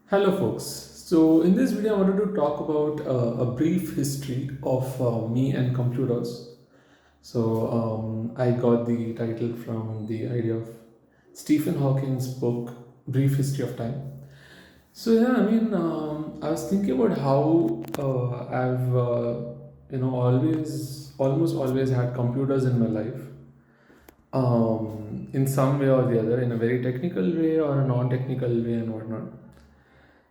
Hello, folks. So, in this video, I wanted to talk about a brief history of me and computers. I got the title from the idea of Stephen Hawking's book, Brief History of Time. I was thinking about how I've almost always had computers in my life, in some way or the other, in a very technical way or a non-technical way and whatnot.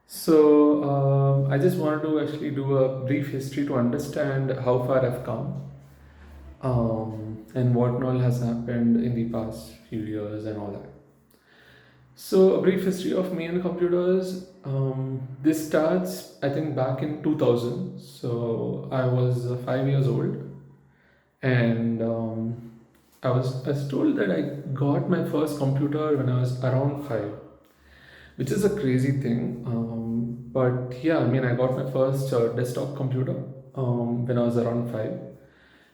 I just wanted to actually do a brief history to understand how far I've come, and what all has happened in the past few years and all that. So, a brief history of me and computers. This starts, I think, back in 2000. So, I was 5 years old, and I was told that I got my first computer when I was around five, which is a crazy thing. But yeah, I mean, I got my first desktop computer when I was around five.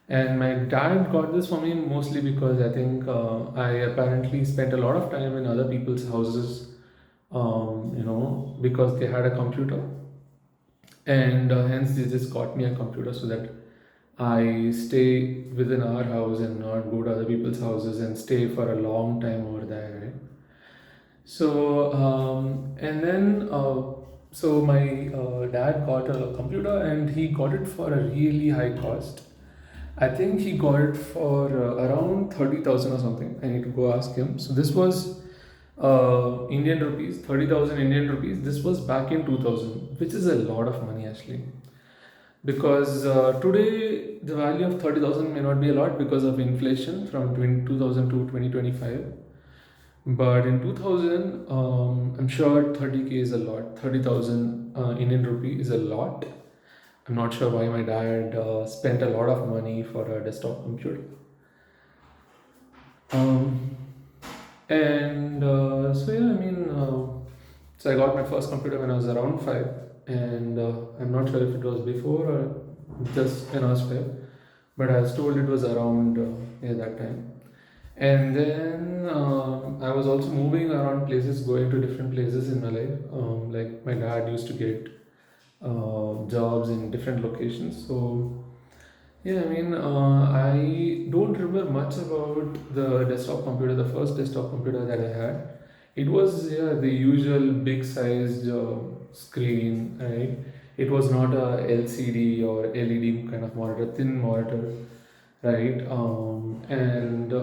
And my dad got this for me mostly because I think I apparently spent a lot of time in other people's houses, because they had a computer. And hence, they just got me a computer so that I stay within our house and not go to other people's houses and stay for a long time over there, right? So, and then, so my dad got a computer and he got it for a really high cost. I think he got it for around 30,000 or something. I need to go ask him. So, this was Indian rupees, 30,000 Indian rupees. This was back in 2000, which is a lot of money actually. Because today, the value of 30,000 may not be a lot because of inflation from 2000 to 2025. But in 2000, I'm sure 30K is a lot. 30,000 Indian rupee is a lot. I'm not sure why my dad spent a lot of money for a desktop computer. Um, so I got my first computer when I was around five, and I'm not sure if it was before or just when I was five, but I was told it was around that time. And then I was also moving around places, going to different places in my life. Like my dad used to get jobs in different locations. So yeah, I don't remember much about the desktop computer, the first desktop computer that I had. It was, yeah, the usual big sized screen, right? It was not a LCD or LED kind of monitor, thin monitor, right?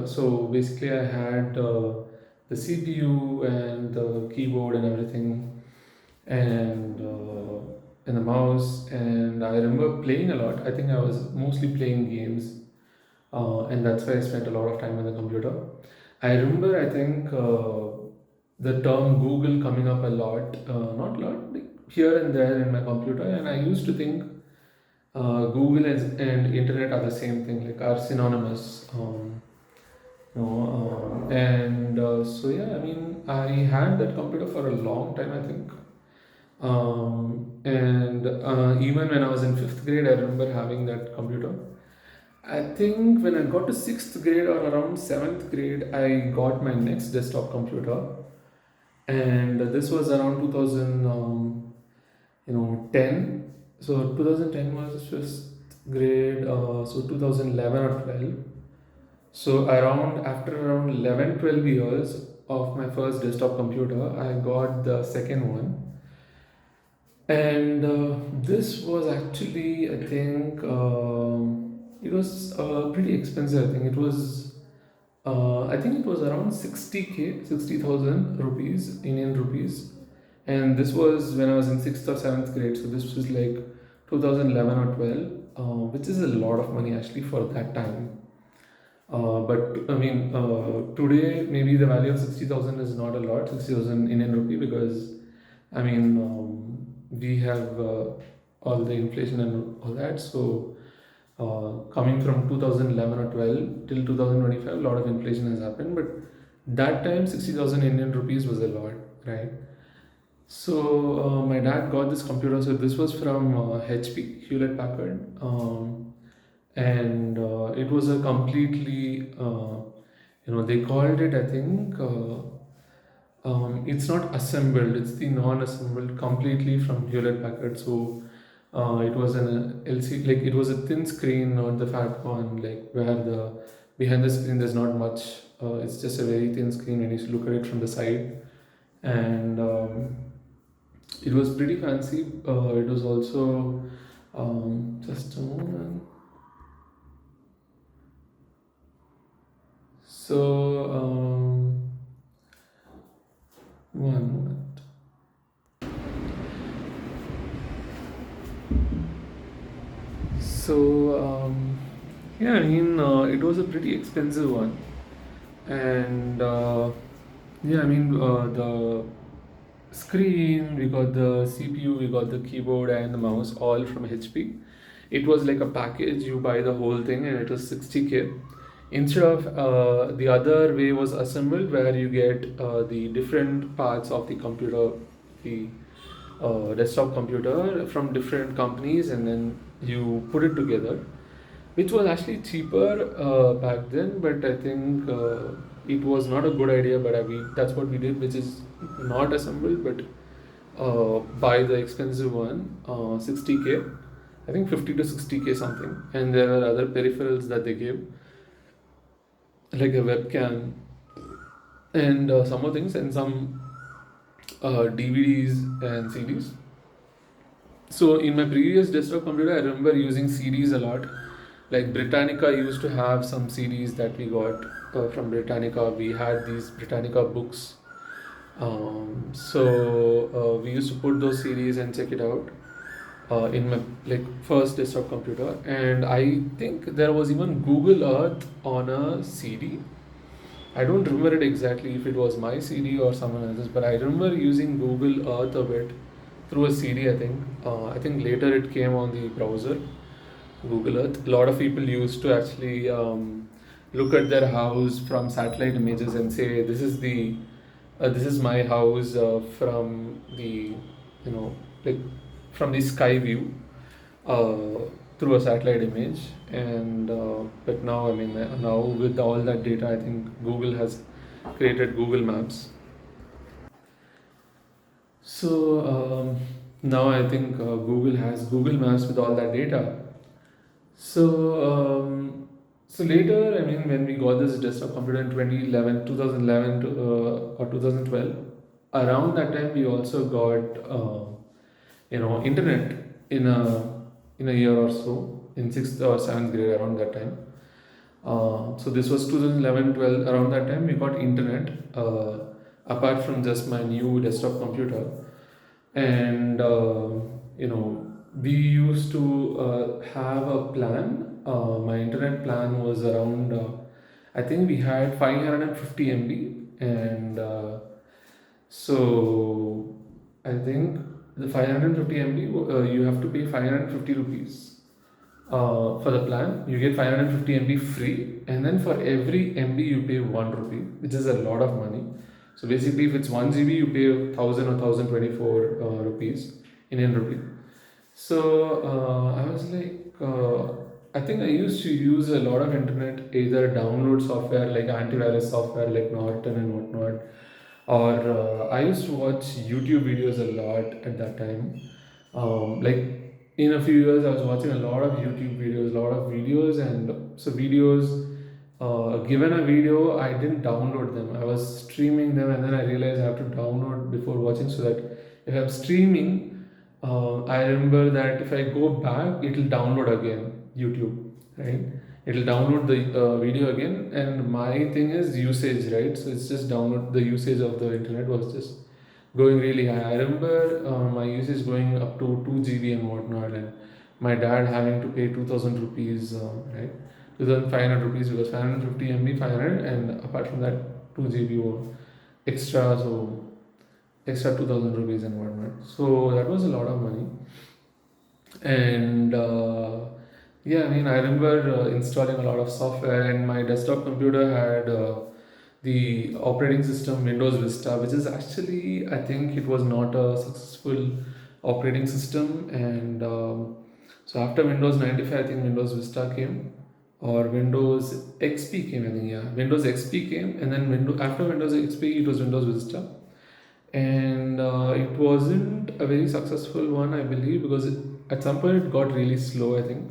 So basically, I had the CPU and the keyboard and everything, and the mouse. And I remember playing a lot. I think I was mostly playing games, and that's why I spent a lot of time on the computer. I remember, I think, the term Google coming up a lot, not a lot, like here and there in my computer, and I used to think Google and internet are the same thing, like are synonymous. I had that computer for a long time, I think. And Even when I was in fifth grade, I remember having that computer. I think when I got to sixth grade or around seventh grade, I got my next desktop computer, and this was around 2000, 10. So 2010 was fifth grade, so 2011 or 12. So around after around 11, 12 years of my first desktop computer, I got the second one. And this was actually, I think, it was pretty expensive. I think it was around 60K, 60,000 rupees, Indian rupees. And this was when I was in sixth or seventh grade. So this was like 2011 or 12, which is a lot of money actually for that time. Today maybe the value of 60,000 is not a lot, 60,000 Indian rupee, because we have all the inflation and all that. So, coming from 2011 or 12 till 2025, a lot of inflation has happened. But that time, 60,000 Indian rupees was a lot, right? So, my dad got this computer. So, this was from HP, Hewlett Packard. And It was a completely, they called it, I think, it's not assembled, it's the non-assembled completely from Hewlett Packard. So it was an LCD, like it was a thin screen, not the fat one, like where the behind the screen there's not much. It's just a very thin screen when you look at it from the side, and it was pretty fancy. It was also just a moment. So one moment. So yeah, I mean it was a pretty expensive one, and yeah, I mean the screen, we got the CPU, we got the keyboard and the mouse all from HP. It was like a package, you buy the whole thing and it was 60K. Instead of the other way was assembled where you get the different parts of the computer, the desktop computer from different companies, and then you put it together, which was actually cheaper back then, but I think it was not a good idea. But that's what we did, which is not assembled, but buy the expensive one, 60K, I think 50 to 60K something, and there are other peripherals that they give, like a webcam and some more things, and some DVDs and CDs. So in my previous desktop computer, I remember using CDs a lot. Like Britannica used to have some CDs that we got from Britannica. We had these Britannica books. So we used to put those CDs and check it out in my like first desktop computer. And I think there was even Google Earth on a CD. I don't remember it exactly if it was my CD or someone else's, but I remember using Google Earth a bit through a CD. I think later it came on the browser, Google Earth. A lot of people used to actually look at their house from satellite images and say, this is my house from the, you know, like from the sky view uh, through a satellite image. And but now, I mean, now with all that data, I think Google has created Google Maps. So now I think Google has Google Maps with all that data. So, so later, I mean, when we got this desktop computer in 2011, 2011 or 2012, around that time we also got, internet in a year or so, in sixth or seventh grade, around that time. So this was 2011, 12. Around that time, we got internet. Apart from just my new desktop computer, and we used to have a plan. My internet plan was around I think we had 550 MB, and so I think the 550 MB you have to pay 550 rupees for the plan. You get 550 MB free, and then for every MB you pay 1 rupee, which is a lot of money. So basically, if it's 1 GB, you pay 1000 or 1024 rupees, Indian rupee. So I was like, I think I used to use a lot of internet, either download software like antivirus software like Norton and whatnot, or I used to watch YouTube videos a lot at that time. Like in a few years, I was watching a lot of YouTube videos, and so videos. Given a video, I didn't download them. I was streaming them, and then I realized I have to download before watching, so that if I'm streaming, I remember that if I go back, it'll download again YouTube, right? It'll download the video again, and my thing is usage, right? So it's just download, the usage of the internet was just going really high. I remember my usage going up to 2 GB and whatnot, and my dad having to pay 2000 rupees, right? 2500 rupees, because 550 MB, 500, and apart from that, 2 GB or extra, so extra 2000 rupees and whatnot. So that was a lot of money. And yeah, I mean, I remember installing a lot of software, and my desktop computer had the operating system Windows Vista, which is actually, I think it was not a successful operating system. And so after Windows 95, I think Windows Vista came, or Windows XP came, I think, yeah. Windows XP came, and then after Windows XP, it was Windows Vista. and it wasn't a very successful one, I believe, because at some point it got really slow, I think,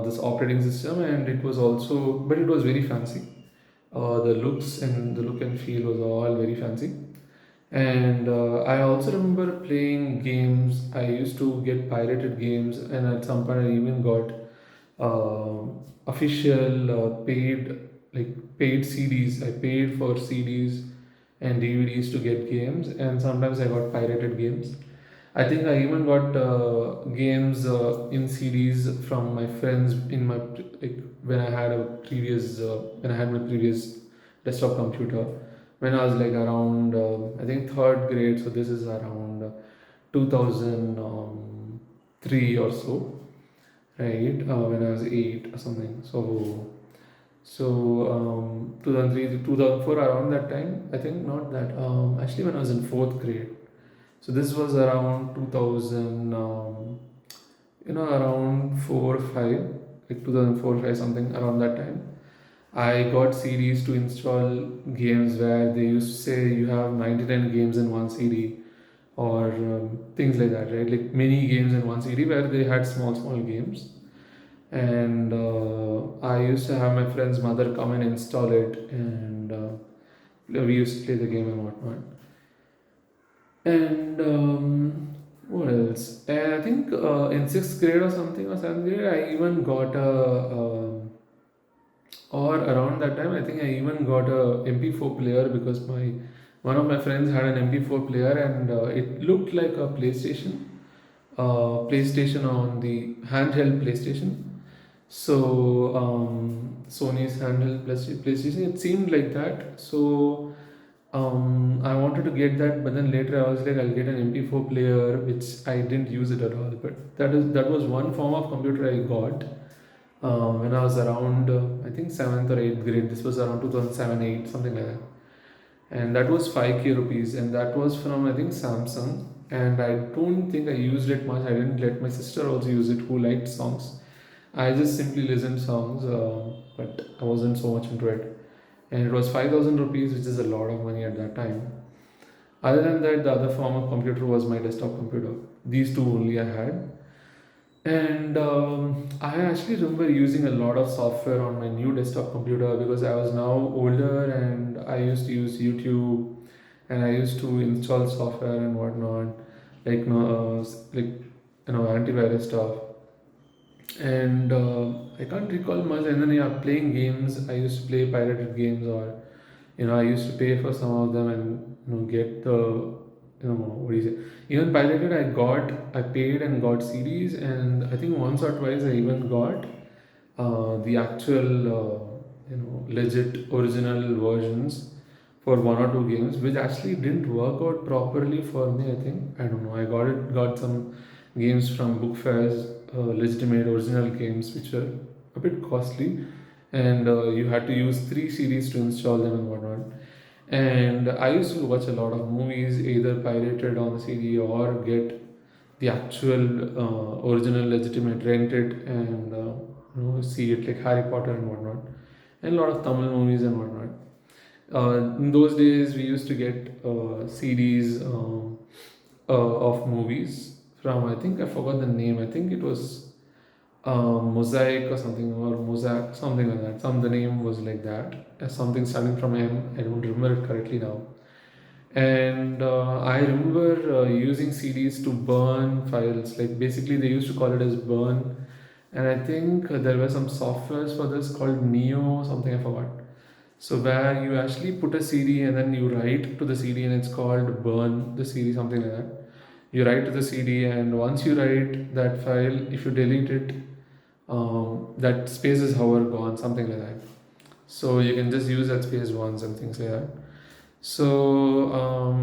this operating system, and it was also, but it was very fancy. The looks and the look and feel was all very fancy. And I also remember playing games. I used to get pirated games, and at some point I even got official paid CDs. I paid for CDs and DVDs to get games, and sometimes I got pirated games. I think I even got games in CDs from my friends in my when I had a previous when I had my previous desktop computer when I was like around I think third grade. So this is around 2003 or so, right? When I was 8 or something. So 2003 to 2004 around that time. I think not that. Actually, when I was in fourth grade. So this was around 2000, around 4 or 5, like 2004 5 something around that time. I got CDs to install games where they used to say you have 99 games in one CD or things like that, right? Like mini games in one CD where they had small games. And I used to have my friend's mother come and install it, and we used to play the game and whatnot. And what else? And I think in sixth grade or something or seventh grade, I even got or around that time, I think I even got a MP4 player because my one of my friends had an MP4 player, and it looked like a PlayStation on the handheld PlayStation. So Sony's handheld PlayStation, it seemed like that. So I wanted to get that, but then later I was like, I'll get an MP4 player, which I didn't use it at all. But that was one form of computer I got when I was around, I think seventh or eighth grade. This was around 2007, 8, something like that. And that was 5K rupees, and that was from I think Samsung. And I don't think I used it much. I didn't let my sister also use it, who liked songs. I just simply listened songs, but I wasn't so much into it. And it was 5,000 rupees, which is a lot of money at that time. Other than that, the other form of computer was my desktop computer. These two only I had. And I actually remember using a lot of software on my new desktop computer because I was now older and I used to use YouTube and I used to install software and whatnot, antivirus stuff. And I can't recall much. And then yeah, playing games. I used to play pirated games, or I used to pay for some of them and get the what do you say? Even pirated, I paid and got CDs, and I think once or twice I even got the actual legit original versions for one or two games, which actually didn't work out properly for me. I think I don't know. I got some games from book fairs, legitimate original games, which were a bit costly, and you had to use three CDs to install them and whatnot. And I used to watch a lot of movies, either pirated on the CD or get the actual original legitimate rented and see it like Harry Potter and whatnot, and a lot of Tamil movies and whatnot. In those days, we used to get CDs of movies from, I think I forgot the name. I think it was Mosaic or something, or Mosaic, something like that. The name was like that. Something starting from M. I don't remember it correctly now. And I remember using CDs to burn files. Like basically, they used to call it as burn. And I think there were some softwares for this called Neo, something I forgot. So where you actually put a CD and then you write to the CD, and it's called burn the CD, something like that. You write to the CD, and once you write that file, if you delete it, that space is however gone, something like that. So you can just use that space once and things like that. So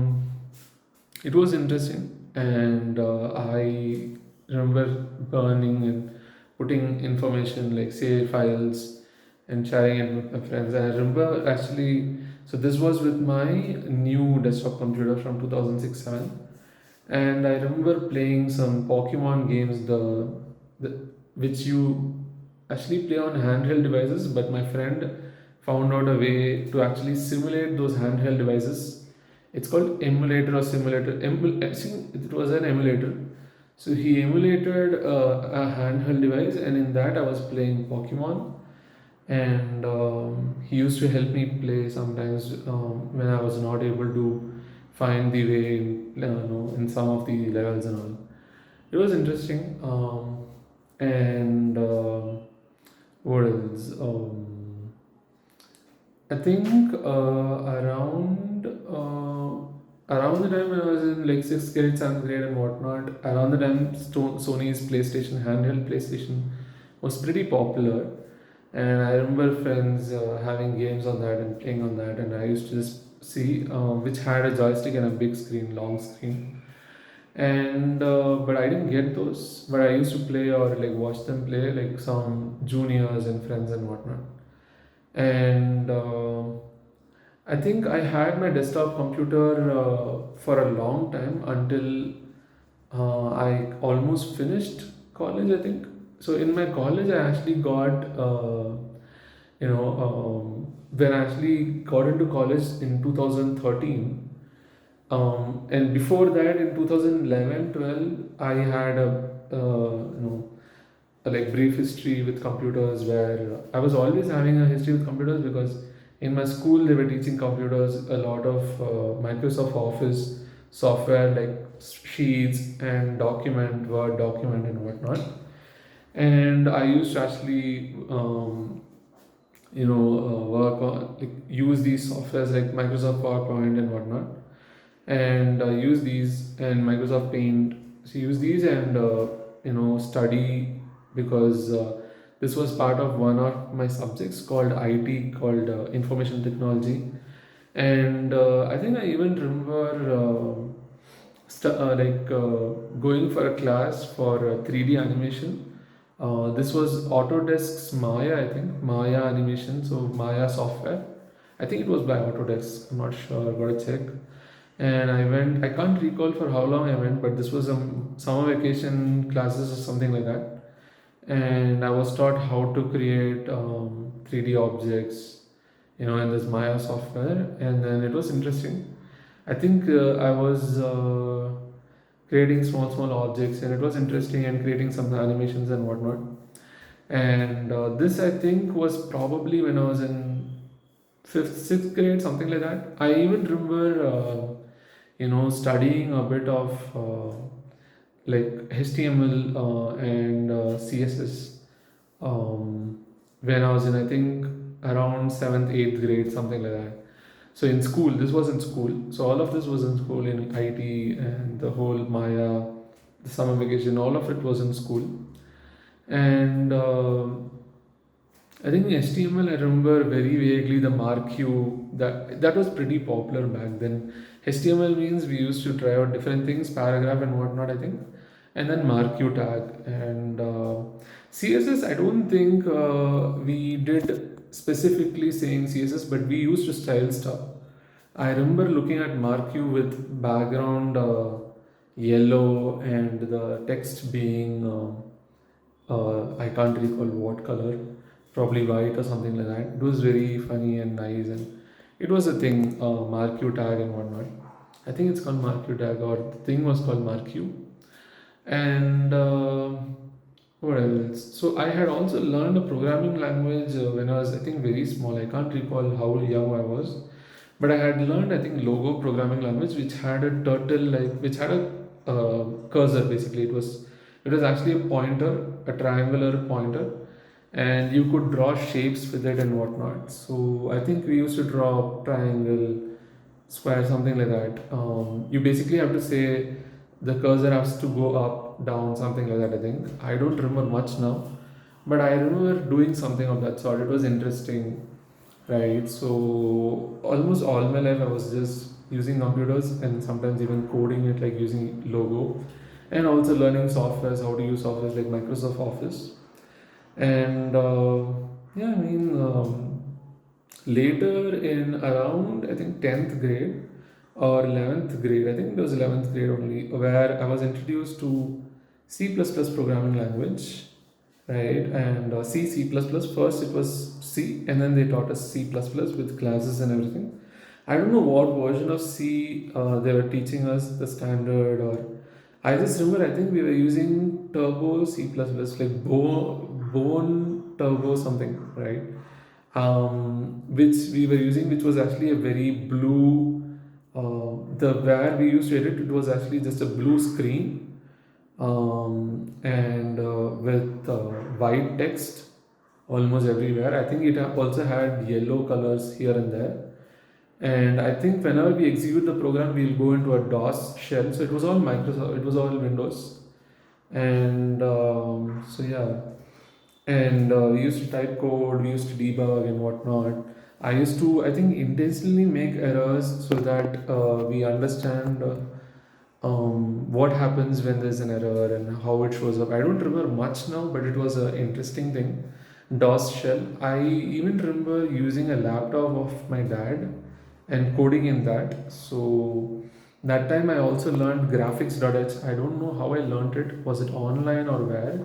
it was interesting, and I remember burning and putting information like say files and sharing it with my friends. And I remember actually, so this was with my new desktop computer from 2006-7, and I remember playing some Pokemon games, the which you actually play on handheld devices, but my friend found out a way to actually simulate those handheld devices It's called emulator or simulator. I think it was an emulator. So he emulated a handheld device, and in that I was playing Pokemon. And he used to help me play sometimes when I was not able to find the way in some of the levels and all. It was interesting. And what else? I think around the time when I was in like sixth grade, seventh grade, and whatnot, around the time Sony's PlayStation handheld PlayStation was pretty popular, and I remember friends having games on that and playing on that, and I used to just see which had a joystick and a big screen, long screen, and but I didn't get those, but I used to play or like watch them play like some juniors and friends and whatnot, and. I think I had my desktop computer for a long time until I almost finished college, I think. So in my college, I actually got, when I actually got into college in 2013. And before that, in 2011, 12, I had a like brief history with computers where I was always having a history with computers because in my school they were teaching computers a lot of Microsoft Office software like sheets and Word document and whatnot. And I used to actually work on like use these softwares like Microsoft PowerPoint and whatnot, and use these and Microsoft Paint. So use these and study because this was part of one of my subjects called IT, called Information Technology, and I think I even remember going for a class for 3D animation. This was Autodesk's Maya, I think, Maya animation, so Maya software. I think it was by Autodesk. I'm not sure. Gotta check. And I went. I can't recall for how long I went, but this was a summer vacation classes or something like that. And I was taught how to create 3D objects, in this Maya software, and then it was interesting. I think I was creating small objects, and it was interesting, and creating some animations and whatnot. And this I think was probably when I was in fifth, sixth grade, something like that. I even remember, studying a bit of like HTML and CSS when I was in, I think, around seventh, eighth grade, something like that. So in school, this was in school. So all of this was in school in IT and the whole Maya, the summer vacation, all of it was in school. And I think in HTML, I remember very vaguely the MarQ that was pretty popular back then. HTML means we used to try out different things, paragraph and whatnot, I think, and then MarQ tag and CSS. I don't think we did specifically saying CSS, but we used to style stuff. I remember looking at MarQ with background yellow and the text being I can't recall what color, probably white or something like that. It was very funny and nice, and it was a thing, MarQ tag and whatnot. I think it's called MarQ tag, or the thing was called MarQ. And what else? So I had also learned a programming language when I was, I think, very small. I can't recall how young I was, but I had learned, I think, Logo programming language, which had a turtle like, which had a cursor. Basically, it was actually a pointer, a triangular pointer, and you could draw shapes with it and whatnot. So I think we used to draw triangle, square, something like that. You basically have to say the cursor has to go up, down, something like that. I think I don't remember much now, but I remember doing something of that sort. It was interesting, right? So almost all my life I was just using computers and sometimes even coding it, like using Logo, and also learning softwares, how to use softwares like Microsoft Office. And yeah, I mean, later in around, I think, 10th grade or 11th grade, I think it was 11th grade only, where I was introduced to C++ programming language, right? And C++, first it was C, and then they taught us C++ with classes and everything. I don't know what version of C they were teaching us, the standard, or I just remember I think we were using Turbo C++, like Bone Turbo something, right? Which we were using, which was actually a very blue. The where we used to edit, it was actually just a blue screen, and with white text almost everywhere. I think it also had yellow colors here and there. And I think whenever we execute the program, we'll go into a DOS shell. So it was all Microsoft, it was all Windows. And so yeah, and we used to type code, we used to debug and whatnot. I used to, I think, intentionally make errors so that we understand what happens when there's an error and how it shows up. I don't remember much now, but it was an interesting thing. DOS shell. I even remember using a laptop of my dad and coding in that. So that time I also learned graphics.h. I don't know how I learned it. Was it online or where?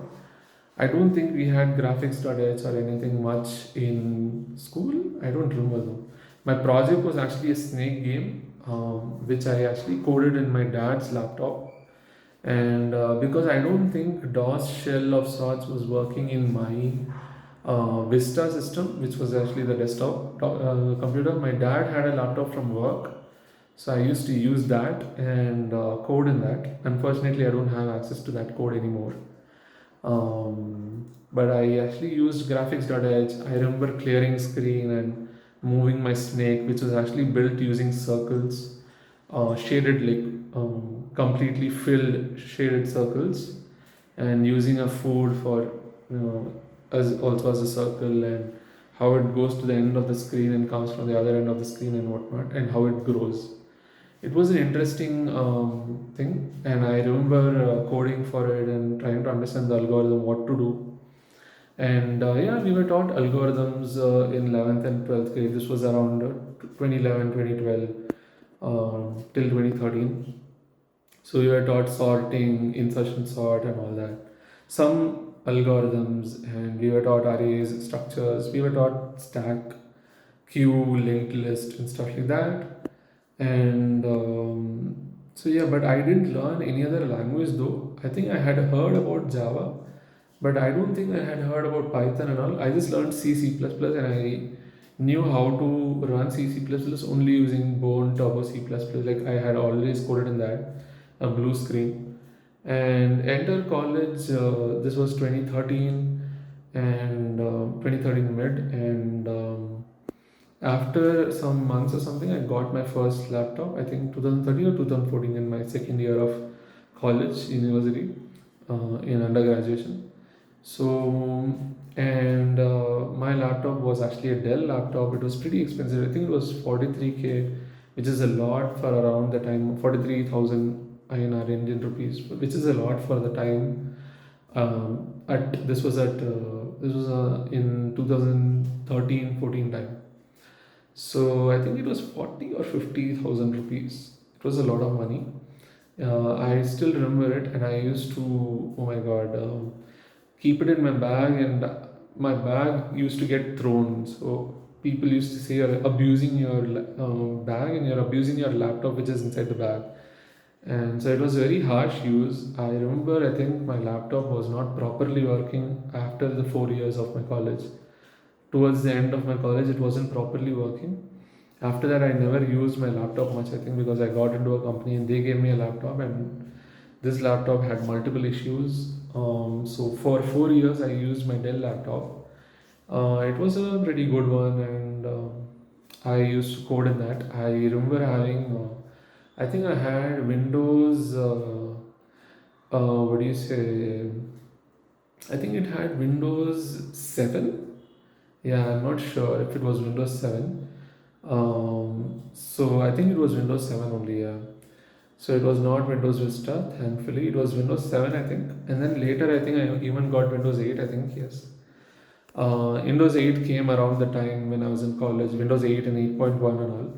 I don't think we had graphics.h or anything much in school. I don't remember though. My project was actually a snake game, which I actually coded in my dad's laptop. And because I don't think DOS shell of sorts was working in my Vista system, which was actually the desktop computer, my dad had a laptop from work. So I used to use that and code in that. Unfortunately, I don't have access to that code anymore. But I actually used graphics.h. I remember clearing screen and moving my snake, which was actually built using circles, shaded like completely filled shaded circles, and using a food for as also as a circle, and how it goes to the end of the screen and comes from the other end of the screen and whatnot, and how it grows. It was an interesting thing, and I remember coding for it and trying to understand the algorithm, what to do. And yeah, we were taught algorithms in 11th and 12th grade. This was around 2011, 2012 till 2013. So we were taught sorting, insertion sort, and all that. Some algorithms, and we were taught arrays, structures. We were taught stack, queue, linked list, and stuff like that. And so yeah, but I didn't learn any other language though. I think I had heard about Java, but I don't think I had heard about Python and all. I just learned C, C++, and I knew how to run C, C++ only using Bone Turbo C++. Like I had always coded in that, a blue screen. And enter college, this was 2013 and 2013 mid. And after some months or something, I got my first laptop, I think 2013 or 2014 in my second year of college, university, in undergraduation. So, and my laptop was actually a Dell laptop. It was pretty expensive. I think it was 43K, which is a lot for around the time, 43,000 INR Indian rupees, which is a lot for the time. At this was in 2013-14 time. So I think it was 40 or 50,000 rupees. It was a lot of money. I still remember it, and I used to, oh my god, keep it in my bag, and my bag used to get thrown. So people used to say you're abusing your bag and you're abusing your laptop, which is inside the bag. And so it was very harsh use. I remember, I think my laptop was not properly working after the 4 years of my college. Towards the end of my college, it wasn't properly working. After that, I never used my laptop much, I think, because I got into a company and they gave me a laptop, and this laptop had multiple issues. So for 4 years, I used my Dell laptop. It was a pretty good one, and I used to code in that. I remember having, I think I had Windows, what do you say? I think it had Windows 7. Yeah, I'm not sure if it was Windows 7. So I think it was Windows 7 only, yeah. So it was not Windows Vista, thankfully. It was Windows 7, I think. And then later, I think I even got Windows 8, I think, yes. Windows 8 came around the time when I was in college, Windows 8 and 8.1 and all.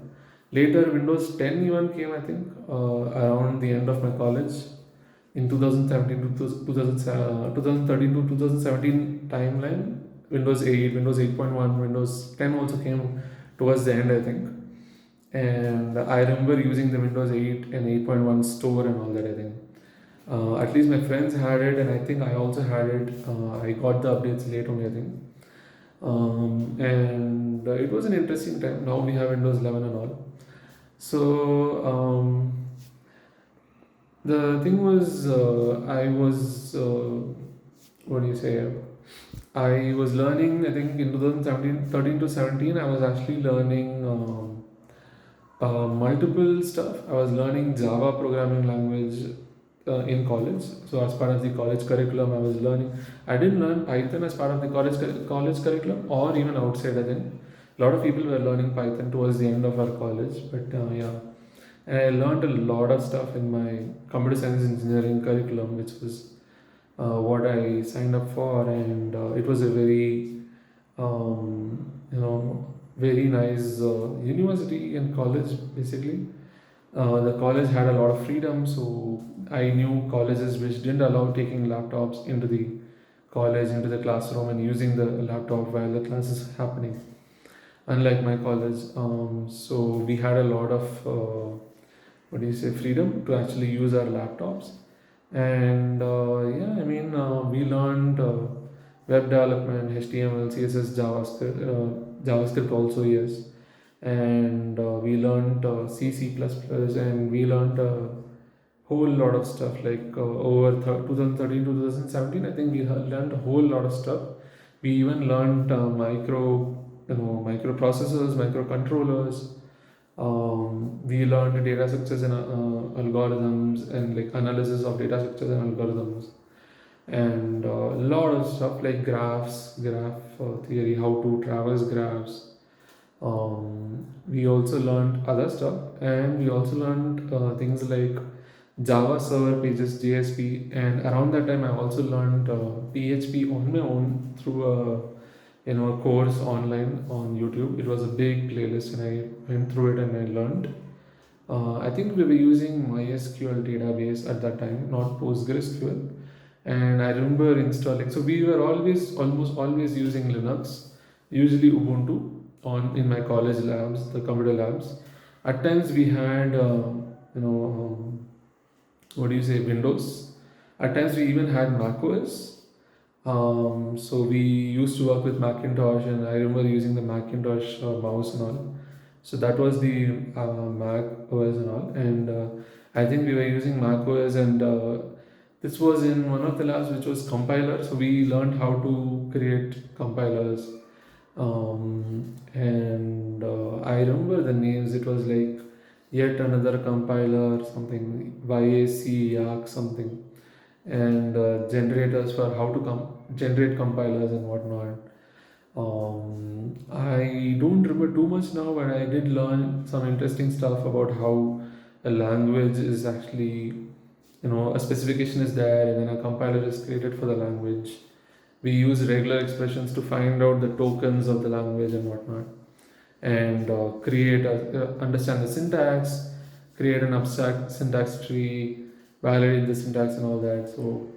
Later, Windows 10 even came, I think, around the end of my college in 2017 to 2013 to 2017 timeline. Windows 8, Windows 8.1, Windows 10 also came towards the end, I think. and I remember using the Windows 8 and 8.1 store and all that. I think at least my friends had it, and I think I also had it. I got the updates late only, I think. And it was an interesting time. Now we have Windows 11 and all. So the thing was, I was what do you say? I was learning. I think in 2017, 13 to 17, I was actually learning multiple stuff. I was learning Java programming language in college. So as part of the college curriculum, I was learning. I didn't learn Python as part of the college curriculum or even outside. I think a lot of people were learning Python towards the end of our college. But yeah, and I learned a lot of stuff in my computer science engineering curriculum, which was what I signed up for, and it was a very very nice university and college basically. The college had a lot of freedom, so I knew colleges which didn't allow taking laptops into the college, into the classroom, and using the laptop while the class is happening. Unlike my college, so we had a lot of what do you say, freedom to actually use our laptops. And yeah, I mean, we learned web development, HTML, CSS, JavaScript, JavaScript also, yes. And we learned C, C++, and we learned a whole lot of stuff like over 2013 to 2017. I think we learned a whole lot of stuff. We even learned microprocessors, microcontrollers. We learned data structures and algorithms and like analysis of data structures and algorithms, and a lot of stuff like graph theory, how to traverse graphs. We also learned other stuff, and we also learned things like Java server pages, JSP, and around that time I also learned PHP on my own through a course online on YouTube. It was a big playlist, and I went through it and I learned. I think we were using MySQL database at that time, not PostgreSQL. And I remember installing. So we were almost always using Linux, usually Ubuntu in my college labs, the computer labs. At times we had, you know, what do you say, Windows. At times we even had macOS. So we used to work with Macintosh, and I remember using the Macintosh mouse and all. So that was the Mac OS and all, and I think we were using Mac OS, and this was in one of the labs which was compiler. So we learned how to create compilers, and I remember the names. It was like yet another compiler, something YAC, YAC, something, and generators for how to generate compilers and whatnot. I don't remember too much now, but I did learn some interesting stuff about how a language is actually, a specification is there, and then a compiler is created for the language. We use regular expressions to find out the tokens of the language and whatnot, and understand the syntax, create an abstract syntax tree, validate the syntax and all that. So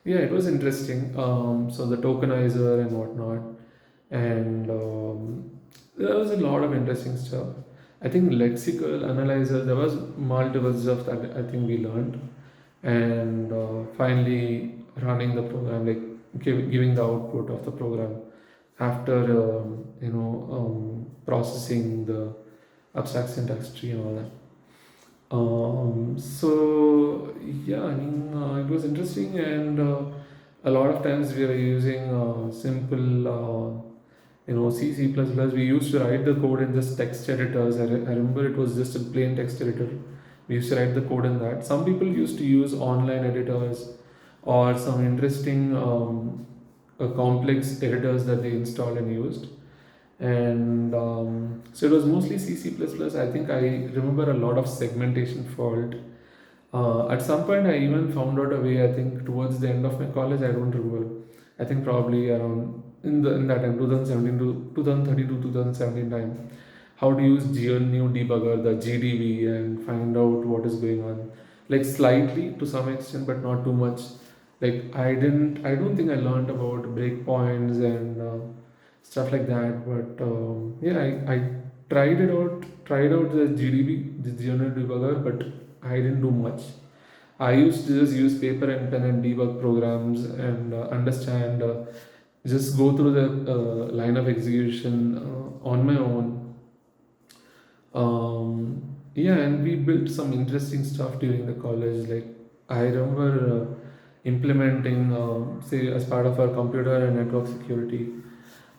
yeah, it was interesting. So the tokenizer and whatnot, and there was a lot of interesting stuff. I think lexical analyzer, there was multiple stuff that I think we learned, and finally running the program, like giving the output of the program after processing the abstract syntax tree and all that. So yeah, I mean, it was interesting, and a lot of times we were using simple, C, C++. We used to write the code in just text editors. I remember it was just a plain text editor. We used to write the code in that. Some people used to use online editors or some interesting complex editors that they installed and used. And so it was mostly C, C++. I think I remember a lot of segmentation fault. At some point, I even found out a way. I think towards the end of my college, I don't remember. I think probably around in that time, 2017 to 2013 to 2017 time, how to use GNU debugger, the GDB, and find out what is going on. Like slightly to some extent, but not too much. Like I don't think I learned about breakpoints and stuff like that. But yeah, I tried it out tried out the GDB, the General Debugger, but I didn't do much. I used to just use paper and pen and debug programs and understand, just go through the line of execution on my own. Yeah, and we built some interesting stuff during the college. Like I remember implementing, say, as part of our computer and network security,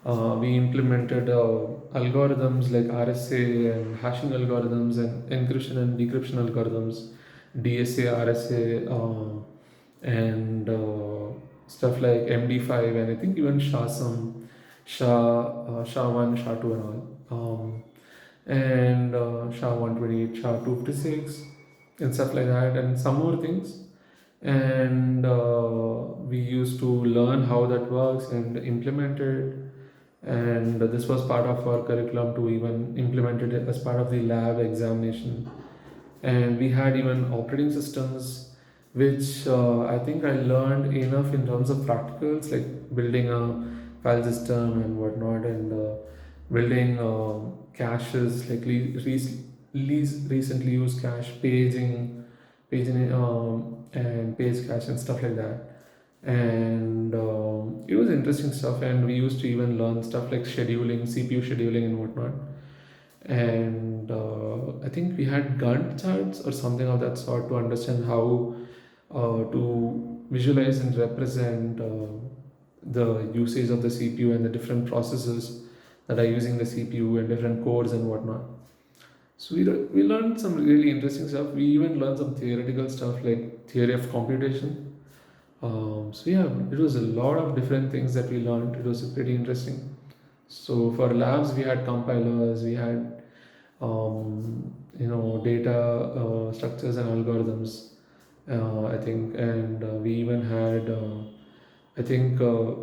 we implemented algorithms like RSA and hashing algorithms and encryption and decryption algorithms, DSA, RSA, and stuff like MD5, and I think even SHA-1, SHA-2, and all. And SHA-128, SHA-256, and stuff like that, and some more things. And we used to learn how that works and implement it. And this was part of our curriculum to even implement it as part of the lab examination. And we had even operating systems, which I think I learned enough in terms of practicals, like building a file system and whatnot, and building caches, like recently used cache, paging, and page cache and stuff like that. And it was interesting stuff, and we used to even learn stuff like scheduling, CPU scheduling, and whatnot. And I think we had Gantt charts or something of that sort to understand how to visualize and represent the usage of the CPU and the different processes that are using the CPU and different cores and whatnot. So we learned some really interesting stuff. We even learned some theoretical stuff like theory of computation. So yeah, it was a lot of different things that we learned. It was pretty interesting. So for labs, we had compilers, we had data structures and algorithms. I think, and we even had I think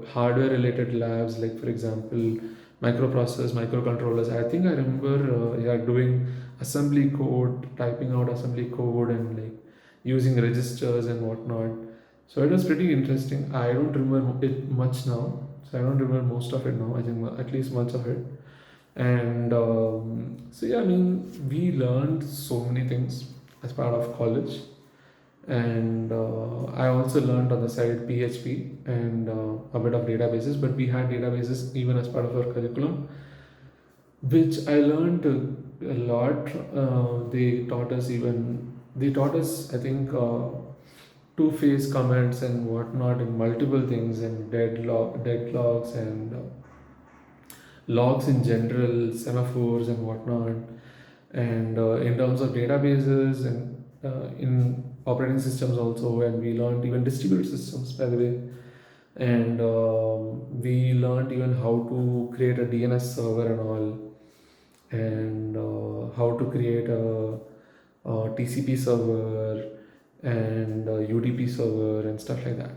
hardware related labs, like for example microprocessors, microcontrollers. I think I remember yeah, doing assembly code, typing out assembly code, and like using registers and whatnot. So it was pretty interesting. I don't remember it much now, so I don't remember most of it now. I think at least much of it. And so yeah, I mean, we learned so many things as part of college. And I also learned on the side PHP and a bit of databases, but we had databases even as part of our curriculum, which I learned a lot. They taught us, I think, two-phase comments and whatnot, and multiple things, and deadlocks, and logs in general, semaphores and whatnot. And in terms of databases and in operating systems also, and we learned even distributed systems, by the way. And we learned even how to create a DNS server and all, and how to create a TCP server and a UDP server and stuff like that.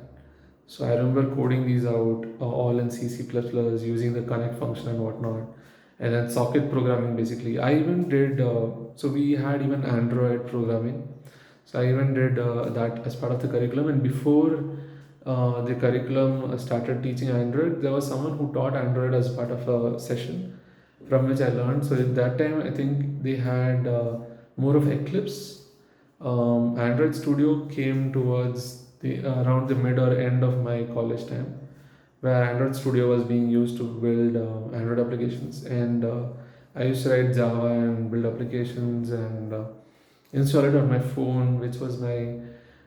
So I remember coding these out all in C, C++, using the connect function and whatnot, and then socket programming basically. I even did, so we had even Android programming. So I even did that as part of the curriculum. And before the curriculum started teaching Android, there was someone who taught Android as part of a session from which I learned. So at that time, I think they had more of Eclipse. Android Studio came towards the around the mid or end of my college time, where Android Studio was being used to build Android applications, and I used to write Java and build applications and install it on my phone, which was my,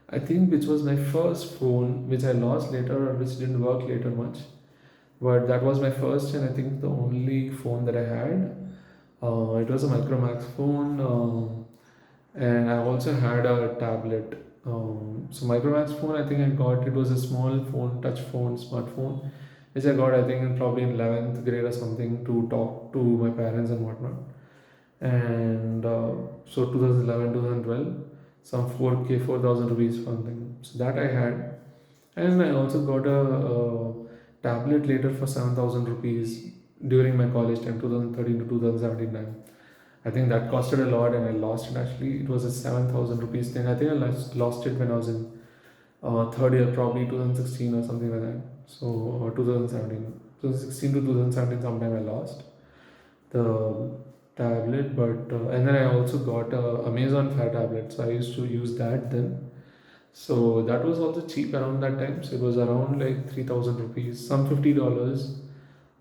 I think, which was my first phone, which I lost later or which didn't work later much. But that was my first and I think the only phone that I had. It was a Micromax phone, and I also had a tablet. So Micromax phone, I think I got, it was a small phone, touch phone, smartphone, which I got I think in probably in 11th grade or something to talk to my parents and whatnot. And so 2011, 2012, some 4K, 4,000 rupees something. So that I had. And I also got a tablet later for 7,000 rupees during my college time, 2013 to 2017 time. I think that costed a lot and I lost it actually. It was a 7,000 rupees thing. I think I lost it when I was in third year, probably 2016 or something like that. So, 2017. 2016 to 2017, sometime I lost the tablet, but and then I also got a Amazon Fire tablet, so I used to use that then. So that was also cheap around that time. So it was around like 3,000 rupees, some $50,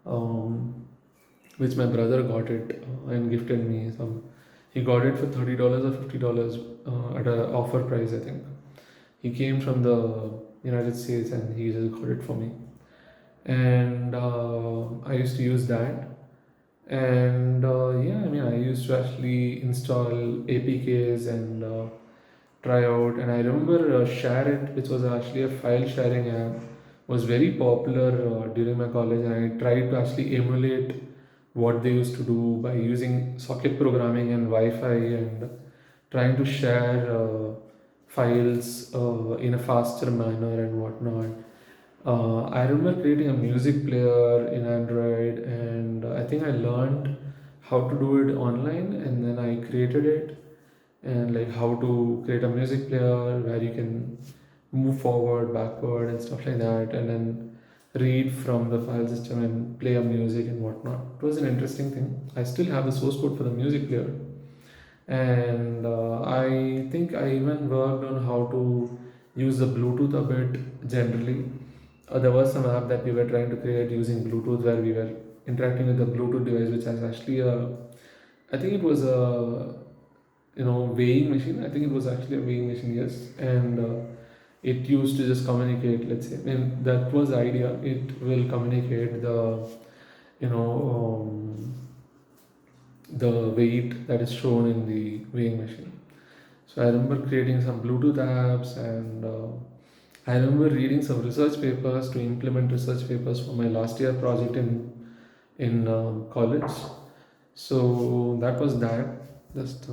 um, which my brother got it and gifted me some. He got it for $30 or $50 at a offer price, I think. He came from the United States and he just got it for me. And I used to use that. And yeah, I mean, I used to actually install APKs and try out. And I remember Share It, which was actually a file sharing app, was very popular during my college. And I tried to actually emulate what they used to do by using socket programming and Wi-Fi and trying to share files in a faster manner and whatnot. I remember creating a music player in Android, and I think I learned how to do it online, and then I created it, and like how to create a music player where you can move forward, backward, and stuff like that, and then read from the file system and play a music and whatnot. It was an interesting thing. I still have the source code for the music player, and I think I even worked on how to use the Bluetooth a bit generally. There was some app that we were trying to create using Bluetooth where we were interacting with the Bluetooth device, which has actually a, I think it was a, weighing machine. I think it was actually a weighing machine, yes. And it used to just communicate, let's say, I mean, that was the idea. It will communicate you know, the weight that is shown in the weighing machine. So I remember creating some Bluetooth apps, and I remember reading some research papers to implement research papers for my last year project in college. So that was that. Just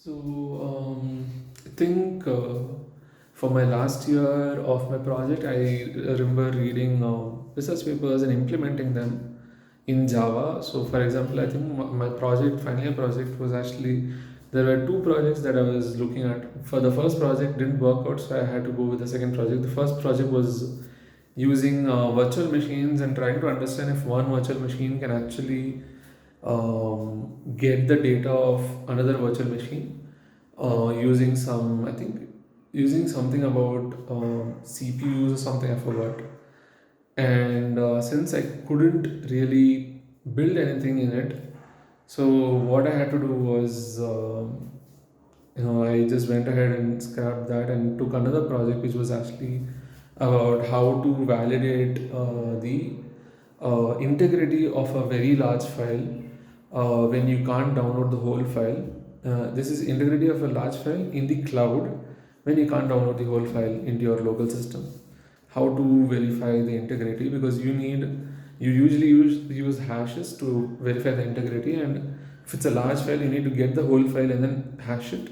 so I think for my last year of my project, I remember reading research papers and implementing them in Java. So, for example, I think my project, final year project, was actually there were two projects that I was looking at. For the first project, didn't work out, so I had to go with the second project. The first project was using virtual machines and trying to understand if one virtual machine can actually get the data of another virtual machine using some, I think, using something about CPUs or something, I forgot. And since I couldn't really build anything in it, so what I had to do was, I just went ahead and scrapped that and took another project which was actually about how to validate the integrity of a very large file when you can't download the whole file. This is integrity of a large file in the cloud when you can't download the whole file into your local system. How to verify the integrity, because you usually use hashes to verify the integrity, and if it's a large file you need to get the whole file and then hash it,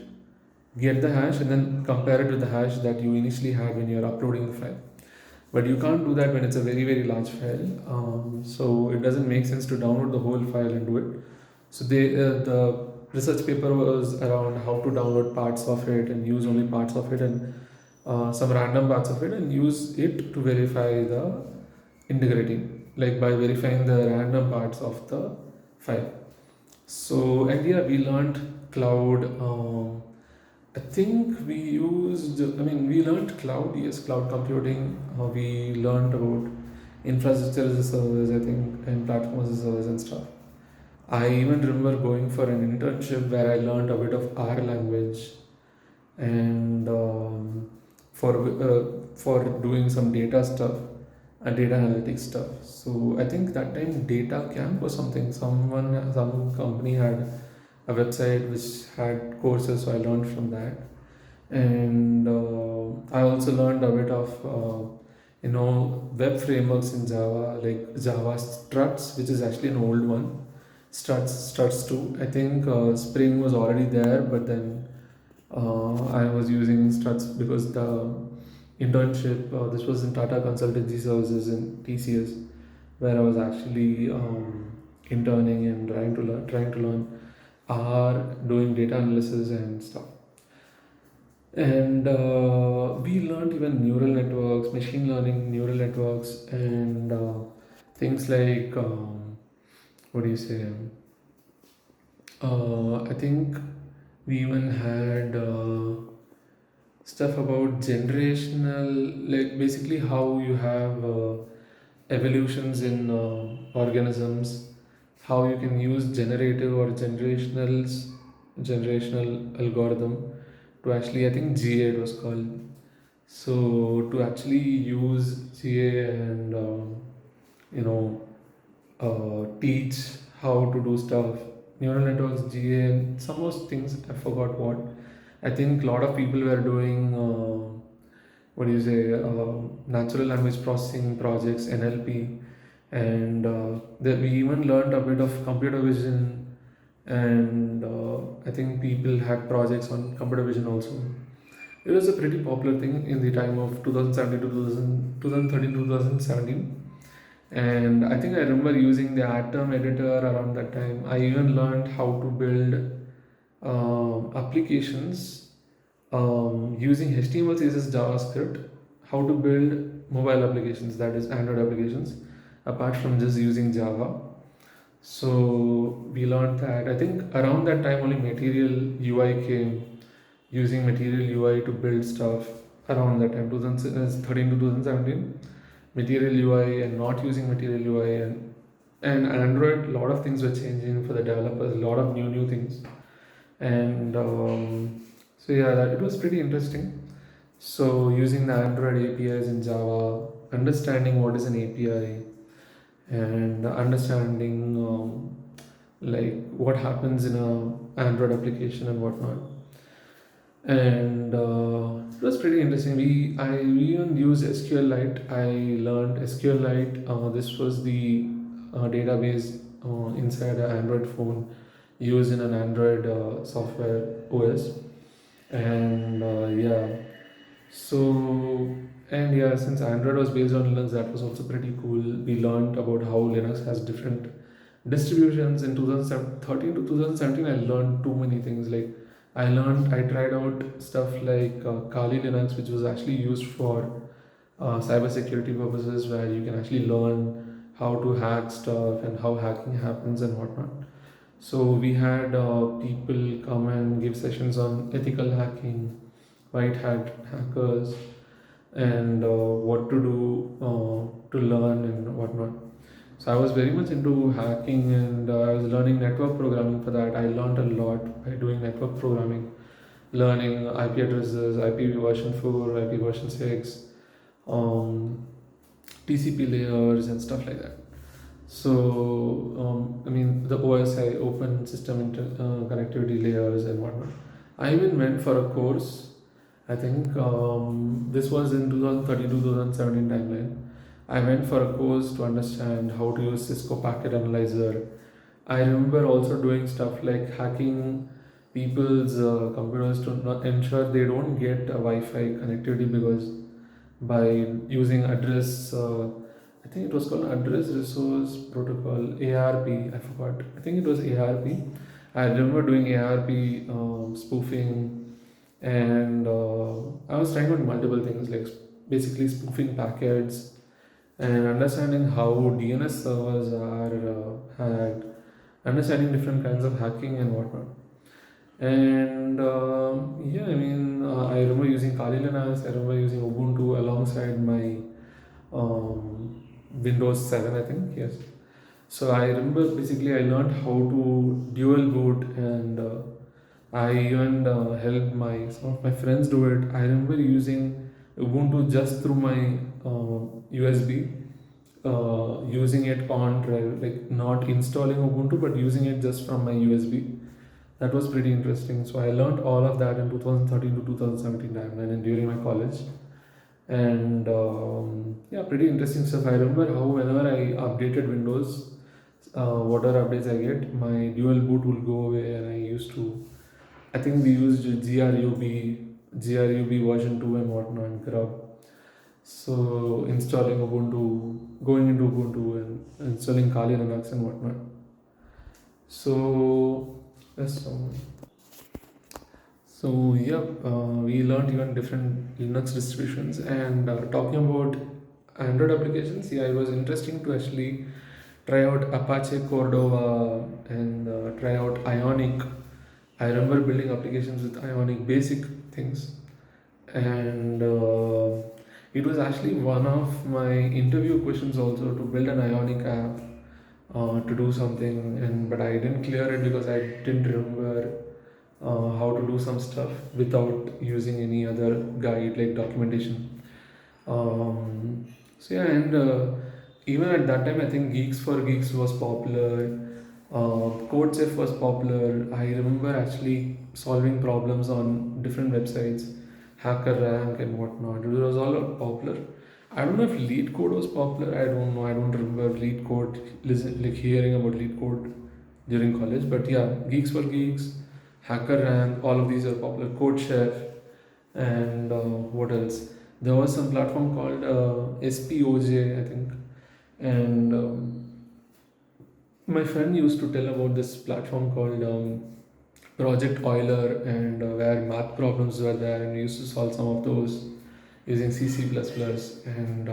get the hash and then compare it with the hash that you initially had when you're uploading the file. But you can't do that when it's a very very large file, so it doesn't make sense to download the whole file and do it. So the research paper was around how to download parts of it and use only parts of it, and some random parts of it, and use it to verify the integrity, like by verifying the random parts of the file. So, and yeah, we learned cloud. I think we learned cloud, yes, cloud computing. We learned about infrastructure as a service, I think, and platform as a service and stuff. I even remember going for an internship where I learned a bit of R language, and for doing some data stuff and data analytics stuff. So I think that time Data Camp or something, some company had a website which had courses, so I learned from that. And I also learned a bit of web frameworks in Java, like Java Struts, which is actually an old one. Struts 2. I think Spring was already there, but then I was using Struts because the internship, this was in Tata Consultancy Services in TCS, where I was actually interning and trying to learn R, doing data analysis and stuff. And we learned even neural networks, machine learning, neural networks, and things like what do you say? I think we even had stuff about generational, like basically how you have evolutions in organisms, how you can use generative or generational algorithm to actually, I think GA it was called. So to actually use GA and you know teach how to do stuff, neural networks, GA, and some of those things I forgot what. I think a lot of people were doing what do you say, natural language processing projects, NLP, and that we even learned a bit of computer vision, and I think people had projects on computer vision also. It was a pretty popular thing in the time of 2017 to 2013 2017. And I think I remember using the Atom editor around that time. I even learned how to build applications using HTML, CSS, JavaScript, how to build mobile applications, that is Android applications, apart from just using Java. So we learned that. I think around that time only Material UI came, using Material UI to build stuff around that time, 2013 to 2017. Material UI and not using Material UI, and Android, a lot of things were changing for the developers, a lot of new things. And so yeah, it was pretty interesting. So using the Android APIs in Java, understanding what is an API, and understanding like what happens in a Android application and whatnot. And it was pretty interesting. We even used SQLite. I learned SQLite. This was the database inside an Android phone used in an Android software OS. And yeah, so and yeah, since Android was based on Linux, that was also pretty cool. We learned about how Linux has different distributions. In 2013 to 2017, I learned too many things. Like I tried out stuff like Kali Linux, which was actually used for cyber security purposes, where you can actually learn how to hack stuff and how hacking happens and whatnot. So we had people come and give sessions on ethical hacking, white hat hackers, and what to do to learn and whatnot. So I was very much into hacking, and I was learning network programming for that. I learned a lot by doing network programming, learning IP addresses, IPv version 4, IP version 6, um, TCP layers, and stuff like that. So, I mean, the OSI, Open System Connectivity layers and whatnot. I even went for a course. I think this was in 2013 2017 timeline. I went for a course to understand how to use Cisco Packet Analyzer. I remember also doing stuff like hacking people's computers to not ensure they don't get a Wi-Fi connectivity, because by using address, I think it was called Address Resource Protocol, ARP. I forgot. I think it was ARP. I remember doing ARP spoofing, and I was trying out multiple things like basically spoofing packets and understanding how DNS servers are hacked, understanding different kinds of hacking and whatnot. And yeah, I mean, I remember using Kali Linux, I remember using Ubuntu alongside my Windows 7, I think, yes. So I remember basically I learned how to dual boot, and I even helped some of my friends do it. I remember using Ubuntu just through my USB, using it on drive, like not installing Ubuntu, but using it just from my USB. That was pretty interesting. So I learned all of that in 2013 to 2017 timeline and during my college. And yeah, pretty interesting stuff. I remember how whenever I updated Windows, whatever updates I get, my dual boot will go away, and I used to. I think we used GRUB version 2 and whatnot, grub. So installing Ubuntu, going into Ubuntu and installing Kali Linux and whatnot. So that's so yeah, we learned even different Linux distributions, and talking about Android applications. Yeah, it was interesting to actually try out Apache Cordova and try out Ionic. I remember building applications with Ionic, basic things, and it was actually one of my interview questions also to build an Ionic app to do something, and but I didn't clear it because I didn't remember how to do some stuff without using any other guide like documentation. So yeah, and even at that time, I think Geeks for Geeks was popular. CodeChef was popular. I remember actually solving problems on different websites, HackerRank and whatnot. It was all popular. I don't know if Lead Code was popular. I don't know. I don't remember Lead Code, like hearing about Lead Code during college. But yeah, Geeks for Geeks, HackerRank, all of these are popular. CodeChef, and what else? There was some platform called SPOJ, I think, and my friend used to tell about this platform called Project Euler, and where math problems were there, and we used to solve some of those using C, C++, and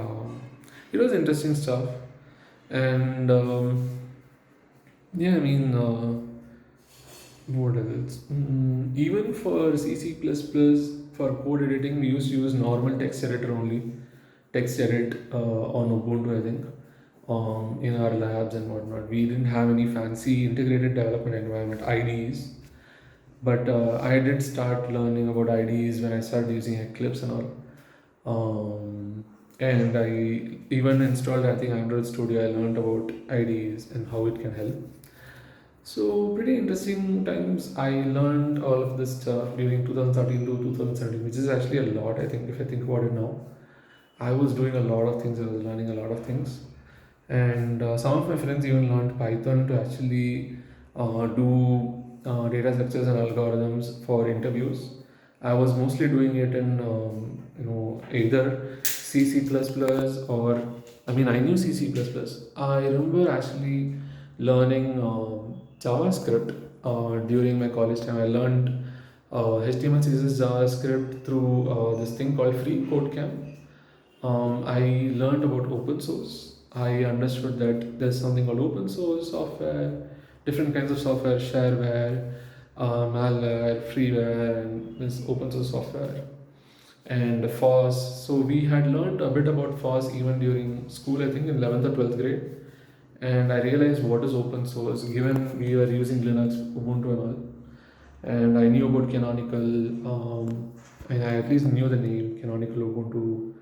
it was interesting stuff. And yeah, I mean, what else? Even for C, C++, for code editing, we used to use normal text editor only, text edit on Ubuntu, I think, in our labs and whatnot. We didn't have any fancy integrated development environment IDEs, but I did start learning about IDEs when I started using Eclipse and all. And I even installed, I think, Android Studio. I learned about IDEs and how it can help. So pretty interesting times. I learned all of this stuff during 2013 to 2017, which is actually a lot. I think if I think about it now, I was doing a lot of things. I was learning a lot of things, and some of my friends even learned Python to actually do data structures and algorithms for interviews. I was mostly doing it in either C C plus plus, or I mean I knew C C plus plus. I remember actually learning JavaScript during my college time. I learned HTML, CSS, JavaScript through this thing called Free Code Camp. I learned about open source. I understood that there's something called open source software, different kinds of software, shareware, malware, freeware, and this open source software, and FOSS. So we had learned a bit about FOSS even during school, I think in 11th or 12th grade. And I realized what is open source given we were using Linux, Ubuntu, and all. And I knew about Canonical, and I at least knew the name Canonical Ubuntu,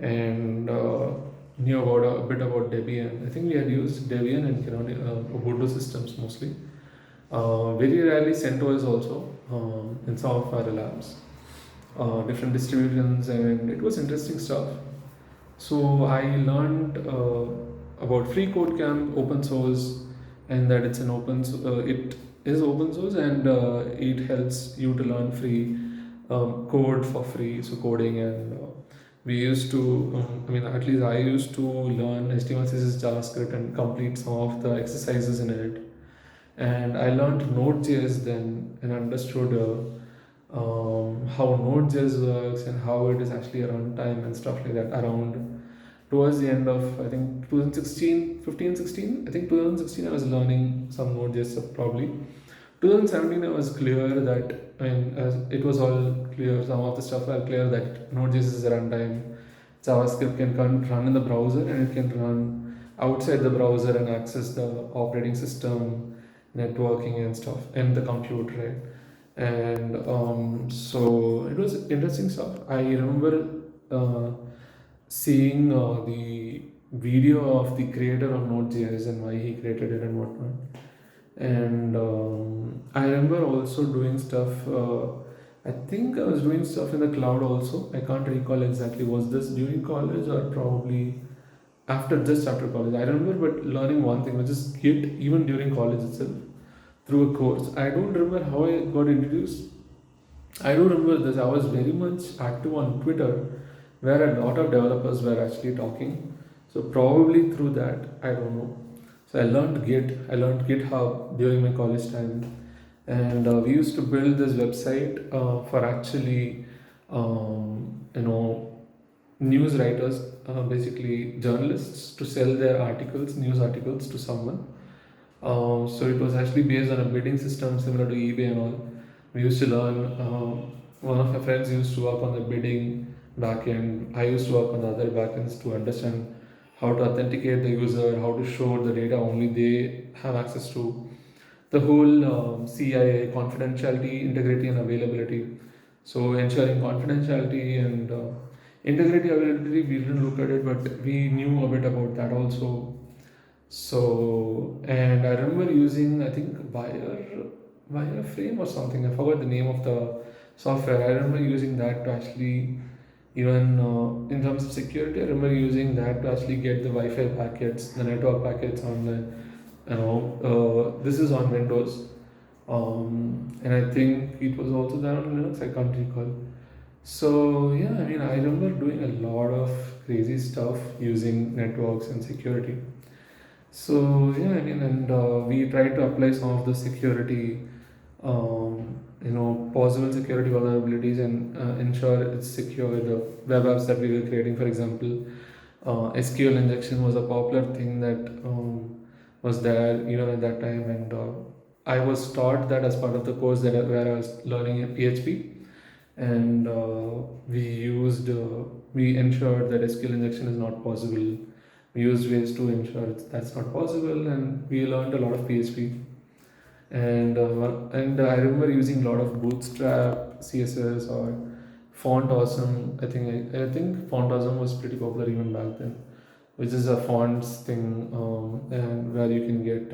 and knew about a bit about Debian. I think we had used Debian and Ubuntu systems mostly. Very rarely CentOS also in some of our labs. Different distributions, and it was interesting stuff. So I learned about Free Code Camp, open source, and that it's an it is open source, and it helps you to learn free code for free. So coding, and we used to, I mean, at least I used to learn HTML, CSS, JavaScript, and complete some of the exercises in it. And I learned Node.js then, and understood how Node.js works and how it is actually a runtime and stuff like that around towards the end of, I think, 2016, 15, 16. I think 2016 I was learning some Node.js stuff probably. 2017 I was clear that, I mean, as it was all clear, some of the stuff were clear that Node.js is a runtime. JavaScript can run in the browser, and it can run outside the browser and access the operating system, networking and stuff, and the compute, right? And so it was interesting stuff. I remember seeing the video of the creator of Node.js and why he created it and whatnot. And I remember also doing stuff. I think I was doing stuff in the cloud also. I can't recall exactly. Was this during college or probably just after college? I remember, but learning one thing, which is Git, even during college itself, through a course. I don't remember how I got introduced. I do remember this. I was very much active on Twitter, where a lot of developers were actually talking. So probably through that, I don't know. So I learned Git. I learned GitHub during my college time, and we used to build this website for actually, you know, news writers, basically journalists, to sell their articles, news articles to someone. So it was actually based on a bidding system similar to eBay and all. We used to learn. One of my friends used to work on the bidding backend. I used to work on the other backends to understand how to authenticate the user, how to show the data only they have access to, the whole CIA, confidentiality, integrity, and availability. So ensuring confidentiality and integrity, availability, we didn't look at it, but we knew a bit about that also. So, and I remember using, I think, Wireframe or something. I forgot the name of the software. I remember using that to actually, even in terms of security, I remember using that to actually get the Wi-Fi packets, the network packets on the, this is on Windows. And I think it was also there on Linux, I can't recall. So, yeah, I mean, I remember doing a lot of crazy stuff using networks and security. So yeah, I mean, and we try to apply some of the security, possible security vulnerabilities and ensure it's secure. The web apps that we were creating, for example, SQL injection was a popular thing that was there even at that time, and I was taught that as part of the course where I was learning PHP, and we ensured that SQL injection is not possible. We used ways to ensure that's not possible, and we learned a lot of PHP. And I remember using a lot of Bootstrap, CSS, or Font Awesome. I think Font Awesome was pretty popular even back then, which is a fonts thing, and where you can get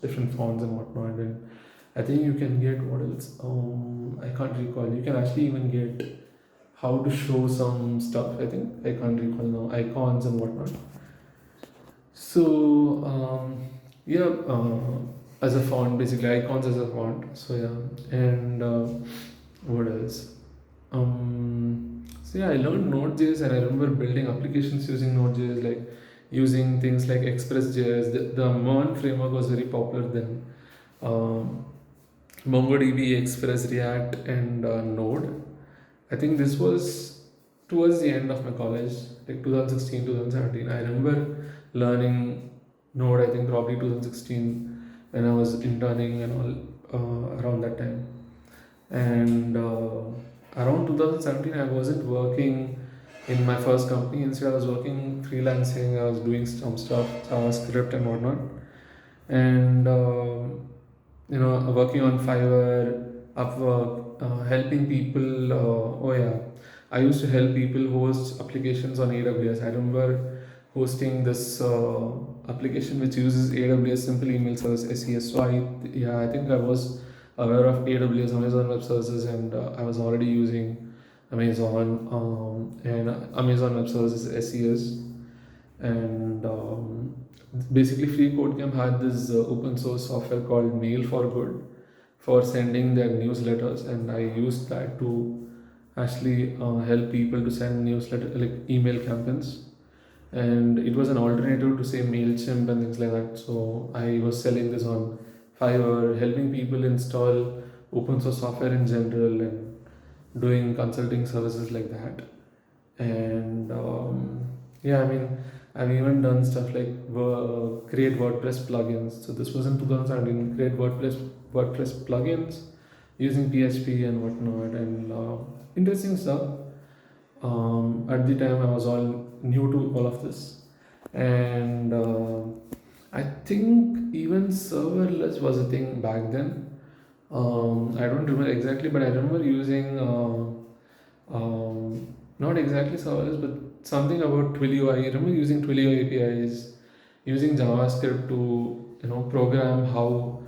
different fonts and whatnot. And I think you can get what else? I can't recall. You can actually even get how to show some stuff. I think I can't recall now. Icons and whatnot. So yeah, as a font, basically icons as a font. So yeah, and what else? So yeah, I learned Node.js, and I remember building applications using Node.js, like using things like Express.js. The MERN framework was very popular then. Um, MongoDB, Express, React, and Node. I think this was towards the end of my college, like 2016, 2017. I remember learning Node, I think probably 2016 when I was interning and all around that time. And around 2017, I wasn't working in my first company. Instead, I was working freelancing. I was doing some stuff, JavaScript and whatnot. And working on Fiverr, Upwork, helping people. Oh yeah, I used to help people host applications on AWS. I remember hosting this application which uses AWS Simple Email Service (SES). So I think I was aware of AWS, Amazon Web Services, and I was already using Amazon and Amazon Web Services (SES). And basically, FreeCodeCamp had this open source software called Mail for Good for sending their newsletters, and I used that to actually help people to send newsletter like email campaigns. And it was an alternative to say Mailchimp and things like that. So I was selling this on Fiverr, helping people install open source software in general, and doing consulting services like that. And yeah, I mean, I've even done stuff like create WordPress plugins. So this was in 2017. Create WordPress plugins using PHP and whatnot, and interesting stuff. At the time, I was all new to all of this, and I think even serverless was a thing back then. I don't remember exactly, but I remember using not exactly serverless, but something about Twilio. I remember using Twilio APIs, using JavaScript to program how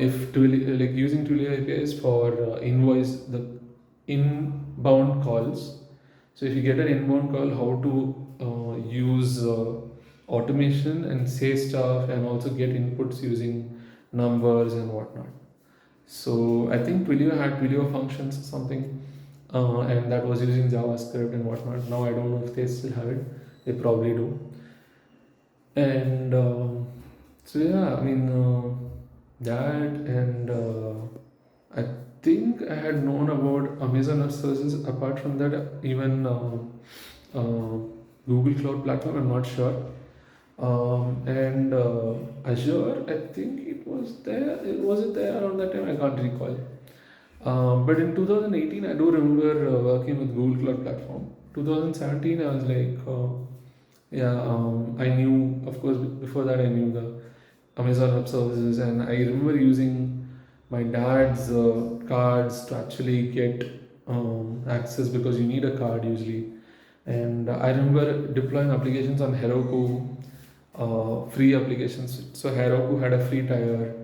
if Twilio, like using Twilio APIs for invoice the inbound calls. So if you get an inbound call, how to use automation and say stuff, and also get inputs using numbers and whatnot. So I think Twilio had Twilio functions or something, and that was using JavaScript and whatnot. Now I don't know if they still have it. They probably do. And so yeah, I mean that, and I think I had known about Amazon Web Services. Apart from that, even uh, Google Cloud Platform. I'm not sure. And Azure, I think it was there. Was it there around that time? I can't recall. But in 2018, I do remember working with Google Cloud Platform. 2017, I was like, yeah, I knew, of course, before that, I knew the Amazon Web Services, and I remember using my dad's cards to actually get access because you need a card usually. And I remember deploying applications on Heroku, free applications. So Heroku had a free tier,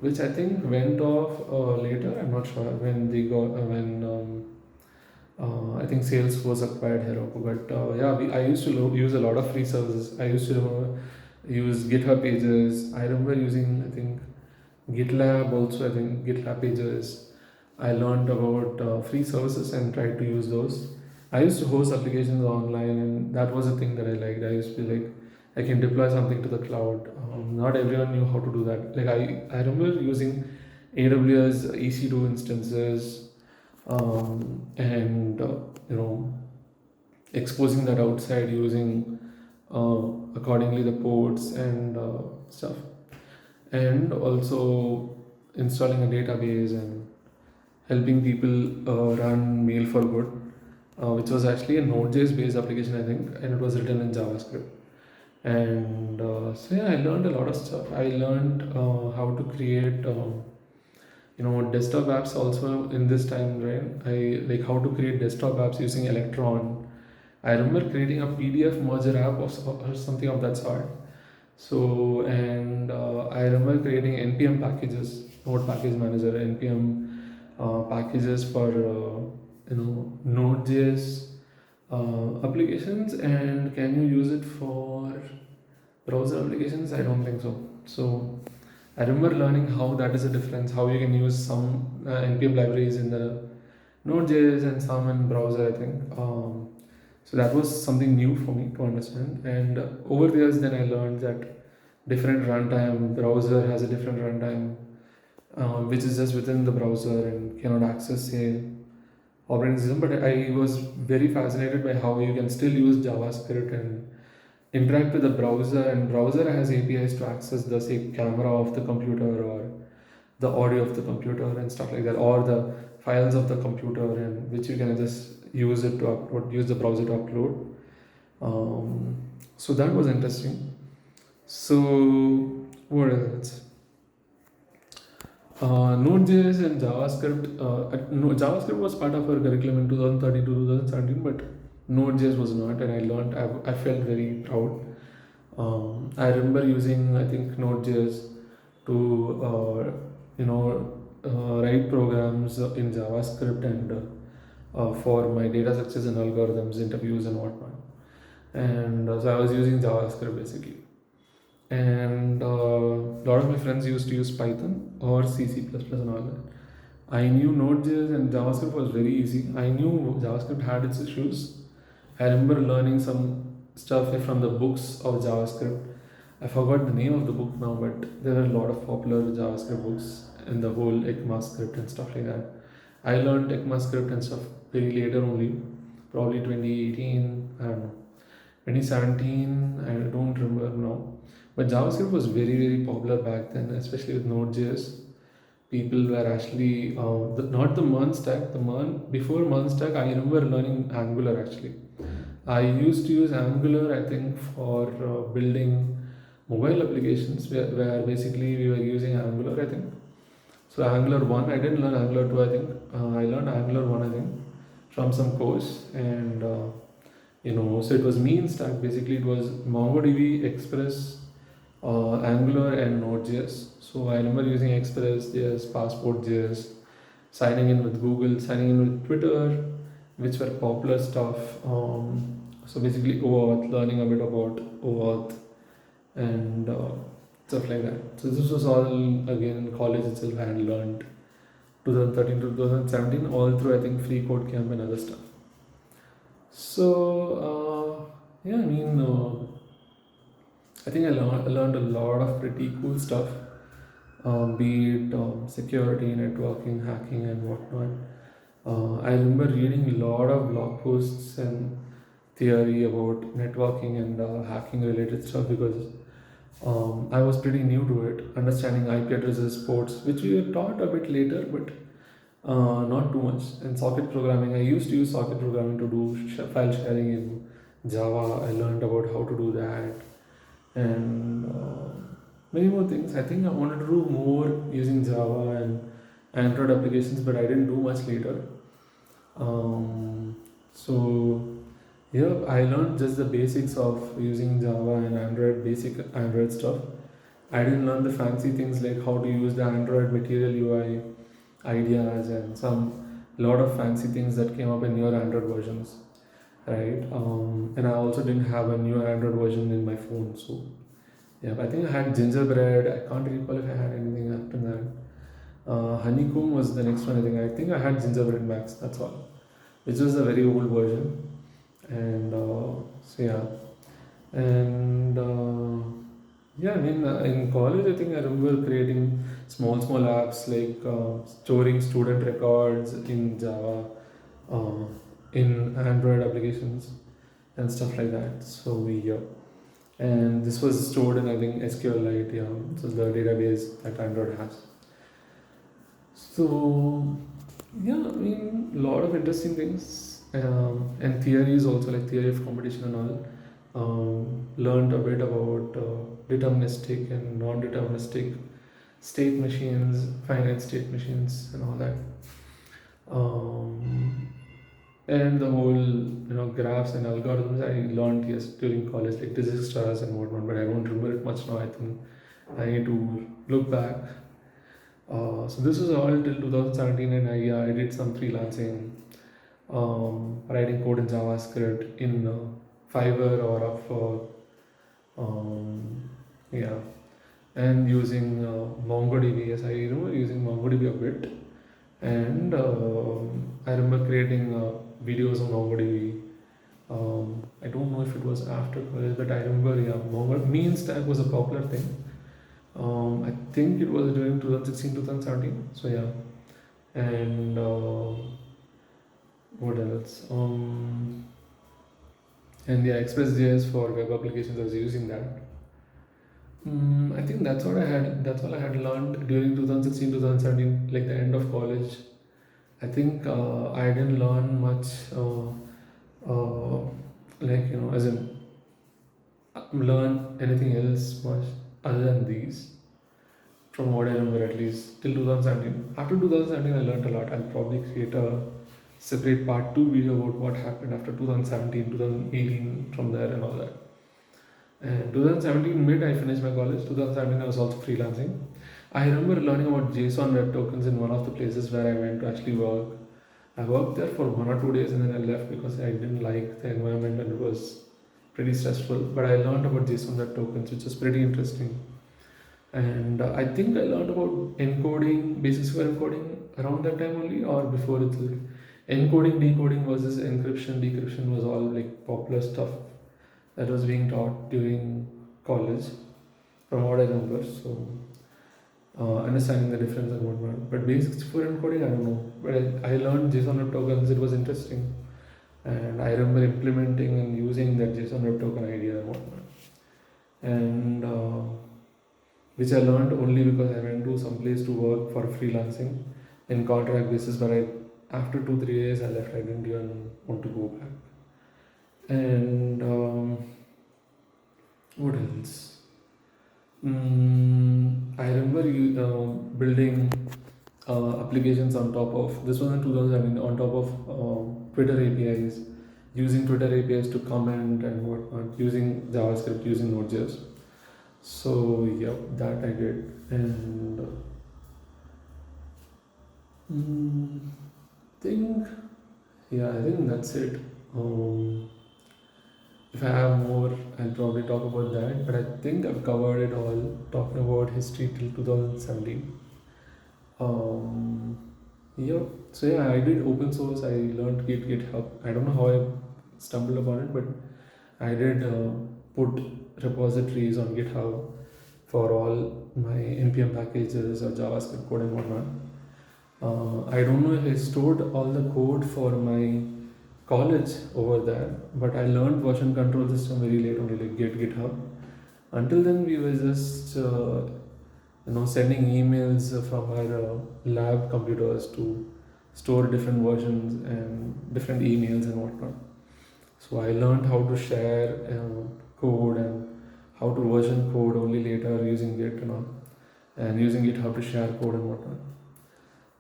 which I think went off later. I'm not sure when they got when I think Salesforce acquired Heroku. But yeah, I used to use a lot of free services. I used to remember use GitHub Pages. I remember using I think GitLab also. I think GitLab Pages. I learned about free services and tried to use those. I used to host applications online, and that was a thing that I liked. I used to be like, I can deploy something to the cloud. Not everyone knew how to do that. Like I remember using AWS EC2 instances, and you know exposing that outside using accordingly the ports and stuff, and also installing a database and helping people run Mail for Good, which was actually a Node.js based application, I think, and it was written in JavaScript. And so yeah, I learned a lot of stuff. I learned how to create, desktop apps also in this time, right? I like how to create desktop apps using Electron. I remember creating a PDF merger app or something of that sort. So, and I remember creating NPM packages, Node Package Manager, NPM packages for Node.js applications. And can you use it for browser applications? I don't think so. So I remember learning how that is a difference, how you can use some NPM libraries in the Node.js and some in browser, I think. So that was something new for me to understand. And over the years, then I learned that different runtime, browser has a different runtime, which is just within the browser and cannot access, say, operating system. But I was very fascinated by how you can still use JavaScript and interact with the browser, and browser has APIs to access the say camera of the computer or the audio of the computer and stuff like that, or the files of the computer, and which you can just use it to upload, use the browser to upload. So that was interesting. So what else? Node.js and JavaScript. No, JavaScript was part of our curriculum in 2013 to 2017, but Node.js was not, and I learned. I felt very proud. I remember using I think Node.js to write programs in JavaScript and for my data structures and algorithms, interviews and whatnot. And so I was using JavaScript basically. And a lot of my friends used to use Python or C++ and all that. I knew Node.js and JavaScript was very easy. I knew JavaScript had its issues. I remember learning some stuff from the books of JavaScript. I forgot the name of the book now, but there are a lot of popular JavaScript books in the whole ECMAScript and stuff like that. I learned ECMAScript and stuff very later only, probably 2018, I don't know, 2017, I don't remember now. But JavaScript was very, very popular back then, especially with Node.js. People were actually, not the MERN stack, before MERN stack, I remember learning Angular actually. I used to use Angular, I think, for building mobile applications where basically we were using Angular, I think. So Angular 1, I didn't learn Angular 2, I think. I learned Angular 1, I think, from some course. And, so it was mean stack. Basically, it was MongoDB, Express, Angular, and Node.js. So I remember using Express.js, Passport.js, signing in with Google, signing in with Twitter, which were popular stuff. So basically, OAuth, learning a bit about OAuth and stuff like that. So this was all again in college itself. I had learned 2013 to 2017, all through I think Free Code Camp and other stuff. So yeah, I mean, I think I learned a lot of pretty cool stuff, be it security, networking, hacking, and whatnot. I remember reading a lot of blog posts and theory about networking and hacking related stuff because I was pretty new to it, understanding IP addresses, ports, which we were taught a bit later, but not too much. And socket programming, I used to use socket programming to do file sharing in Java. I learned about how to do that and many more things. I think I wanted to do more using Java and Android applications, but I didn't do much later. So yeah, I learned just the basics of using Java and Android, basic Android stuff. I didn't learn the fancy things like how to use the Android Material UI ideas and some lot of fancy things that came up in newer Android versions, right? And I also didn't have a new Android version in my phone, so yeah. But I think I had Gingerbread. I can't recall if I had anything after that. Honeycomb was the next one. I think I had Gingerbread Max. That's all, which was a very old version, and so yeah, and yeah. I mean, in college, I think I remember creating small apps like storing student records in Java, uh, in Android applications and stuff like that. So yeah, and this was stored in I think SQLite. Yeah, this is the database that Android has. So yeah, I mean, a lot of interesting things and theories also, like theory of competition and all. Learned a bit about deterministic and non-deterministic state machines, finite state machines, and all that. Um, and the whole graphs and algorithms I learned yes during college, like physics stars and whatnot, but I don't remember it much now. I think I need to look back. So this was all till 2017, and I did some freelancing, writing code in JavaScript in Fiverr or Upwork, yeah, and using MongoDB. Yes, I remember using MongoDB a bit, and I remember creating videos on MongoDB. I don't know if it was after college, but I remember yeah, Mean Stack was a popular thing. I think it was during 2016, 2017. So yeah, and what else? And yeah, Express.js for web applications. I was using that. I think that's what I had. That's all I had learned during 2016, 2017, like the end of college. I think I didn't learn much, like as in learn anything else much other than these. From what I remember, at least till 2017. After 2017, I learned a lot. I'll probably create a separate part two video about what happened after 2017, 2018, from there and all that. And 2017 mid, I finished my college. 2017, I was also freelancing. I remember learning about JSON web tokens in one of the places where I went to actually work. I worked there for 1 or 2 days and then I left because I didn't like the environment and it was pretty stressful. But I learned about JSON web tokens, which is pretty interesting. And I think I learned about encoding, basics for encoding around that time only, or before it's like encoding, decoding versus encryption, decryption was all like popular stuff that was being taught during college, from what I remember. So, understanding the difference and whatnot. But basics for encoding, I don't know. But I learned JSON web tokens, it was interesting. And I remember implementing and using that JSON web token idea and whatnot. And which I learned only because I went to some place to work for freelancing in contract basis. But after 2 3 days I left. I didn't even want to go back. And what else? I remember building applications on top of this was in 2017 on top of Twitter APIs, using Twitter APIs to comment and whatnot, using JavaScript, using Node.js. So yeah, that I did, and mm, think I think that's it. If I have more, I'll probably talk about that. But I think I've covered it all. Talking about history till 2017. Um, yeah. So yeah, I did open source. I learned GitHub. I don't know how I stumbled upon it, but I did put repositories on GitHub for all my npm packages or JavaScript code and whatnot. I don't know if I stored all the code for my college over there, but I learned version control system very late only, like GitHub. Until then, we were just sending emails from our lab computers to store different versions and different emails and whatnot. So I learned how to share code and how to version code only later using Git and all, and using GitHub to share code and whatnot.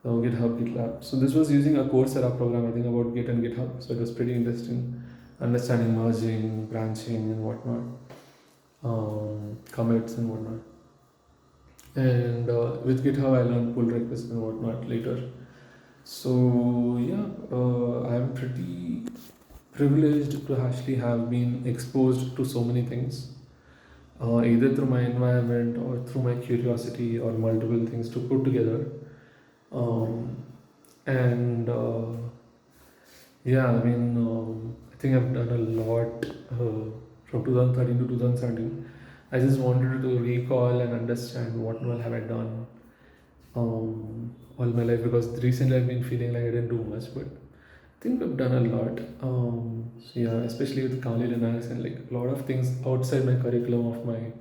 So GitHub, GitLab. So this was using a Coursera program, I think, about Git and GitHub. So it was pretty interesting, understanding merging, branching, and whatnot, commits and whatnot. And with GitHub, I learned pull requests and whatnot later. So yeah, I'm pretty privileged to actually have been exposed to so many things, either through my environment or through my curiosity or multiple things to put together. Um, and yeah, I mean, I think I've done a lot from 2013 to 2017. I just wanted to recall and understand what all have I done all my life, because recently I've been feeling like I didn't do much, but I think I've done a lot. So yeah, especially with Kali Linux and like a lot of things outside my curriculum of my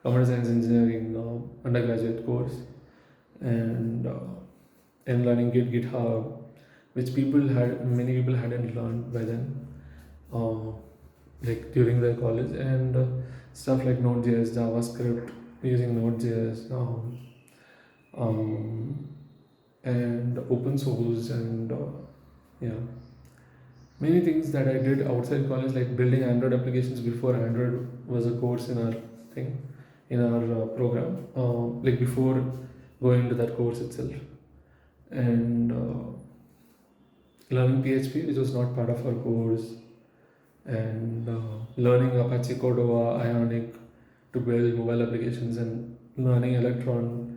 computer science engineering undergraduate course, and learning GitHub, which many people hadn't learned by then, uh, like during their college, and stuff like Node.js, JavaScript, using Node.js, um, and open source, and yeah, many things that I did outside college, like building Android applications before Android was a course in our thing, in our program, like before going into that course itself, and learning PHP, which was not part of our course, and learning Apache Cordova, Ionic to build mobile applications, and learning Electron,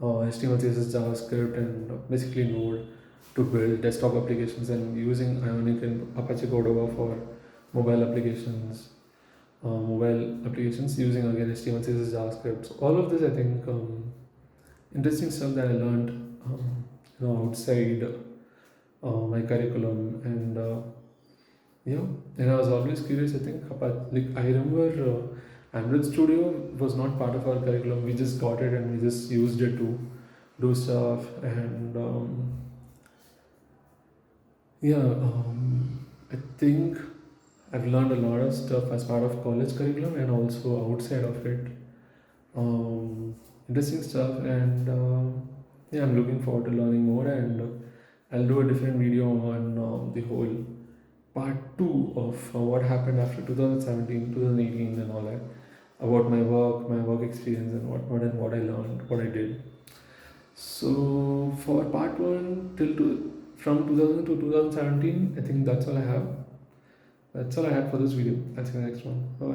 HTML, CSS, JavaScript, and basically Node to build desktop applications, and using Ionic and Apache Cordova for mobile applications using again HTML, CSS, JavaScript. So all of this, I think, interesting stuff that I learned, outside my curriculum, and yeah, and I was always curious. I think about, like, I remember Android Studio was not part of our curriculum. We just got it and we just used it to do stuff, and yeah, I think I've learned a lot of stuff as part of college curriculum and also outside of it. Interesting stuff, and yeah, I'm looking forward to learning more, and I'll do a different video on the whole part 2 of what happened after 2017, 2018 and all that, about my work experience, and whatnot, and what I learned, what I did. So for part 1 from 2000 to 2017, I think that's all I have. That's all I had for this video. I'll see you next one. Bye bye.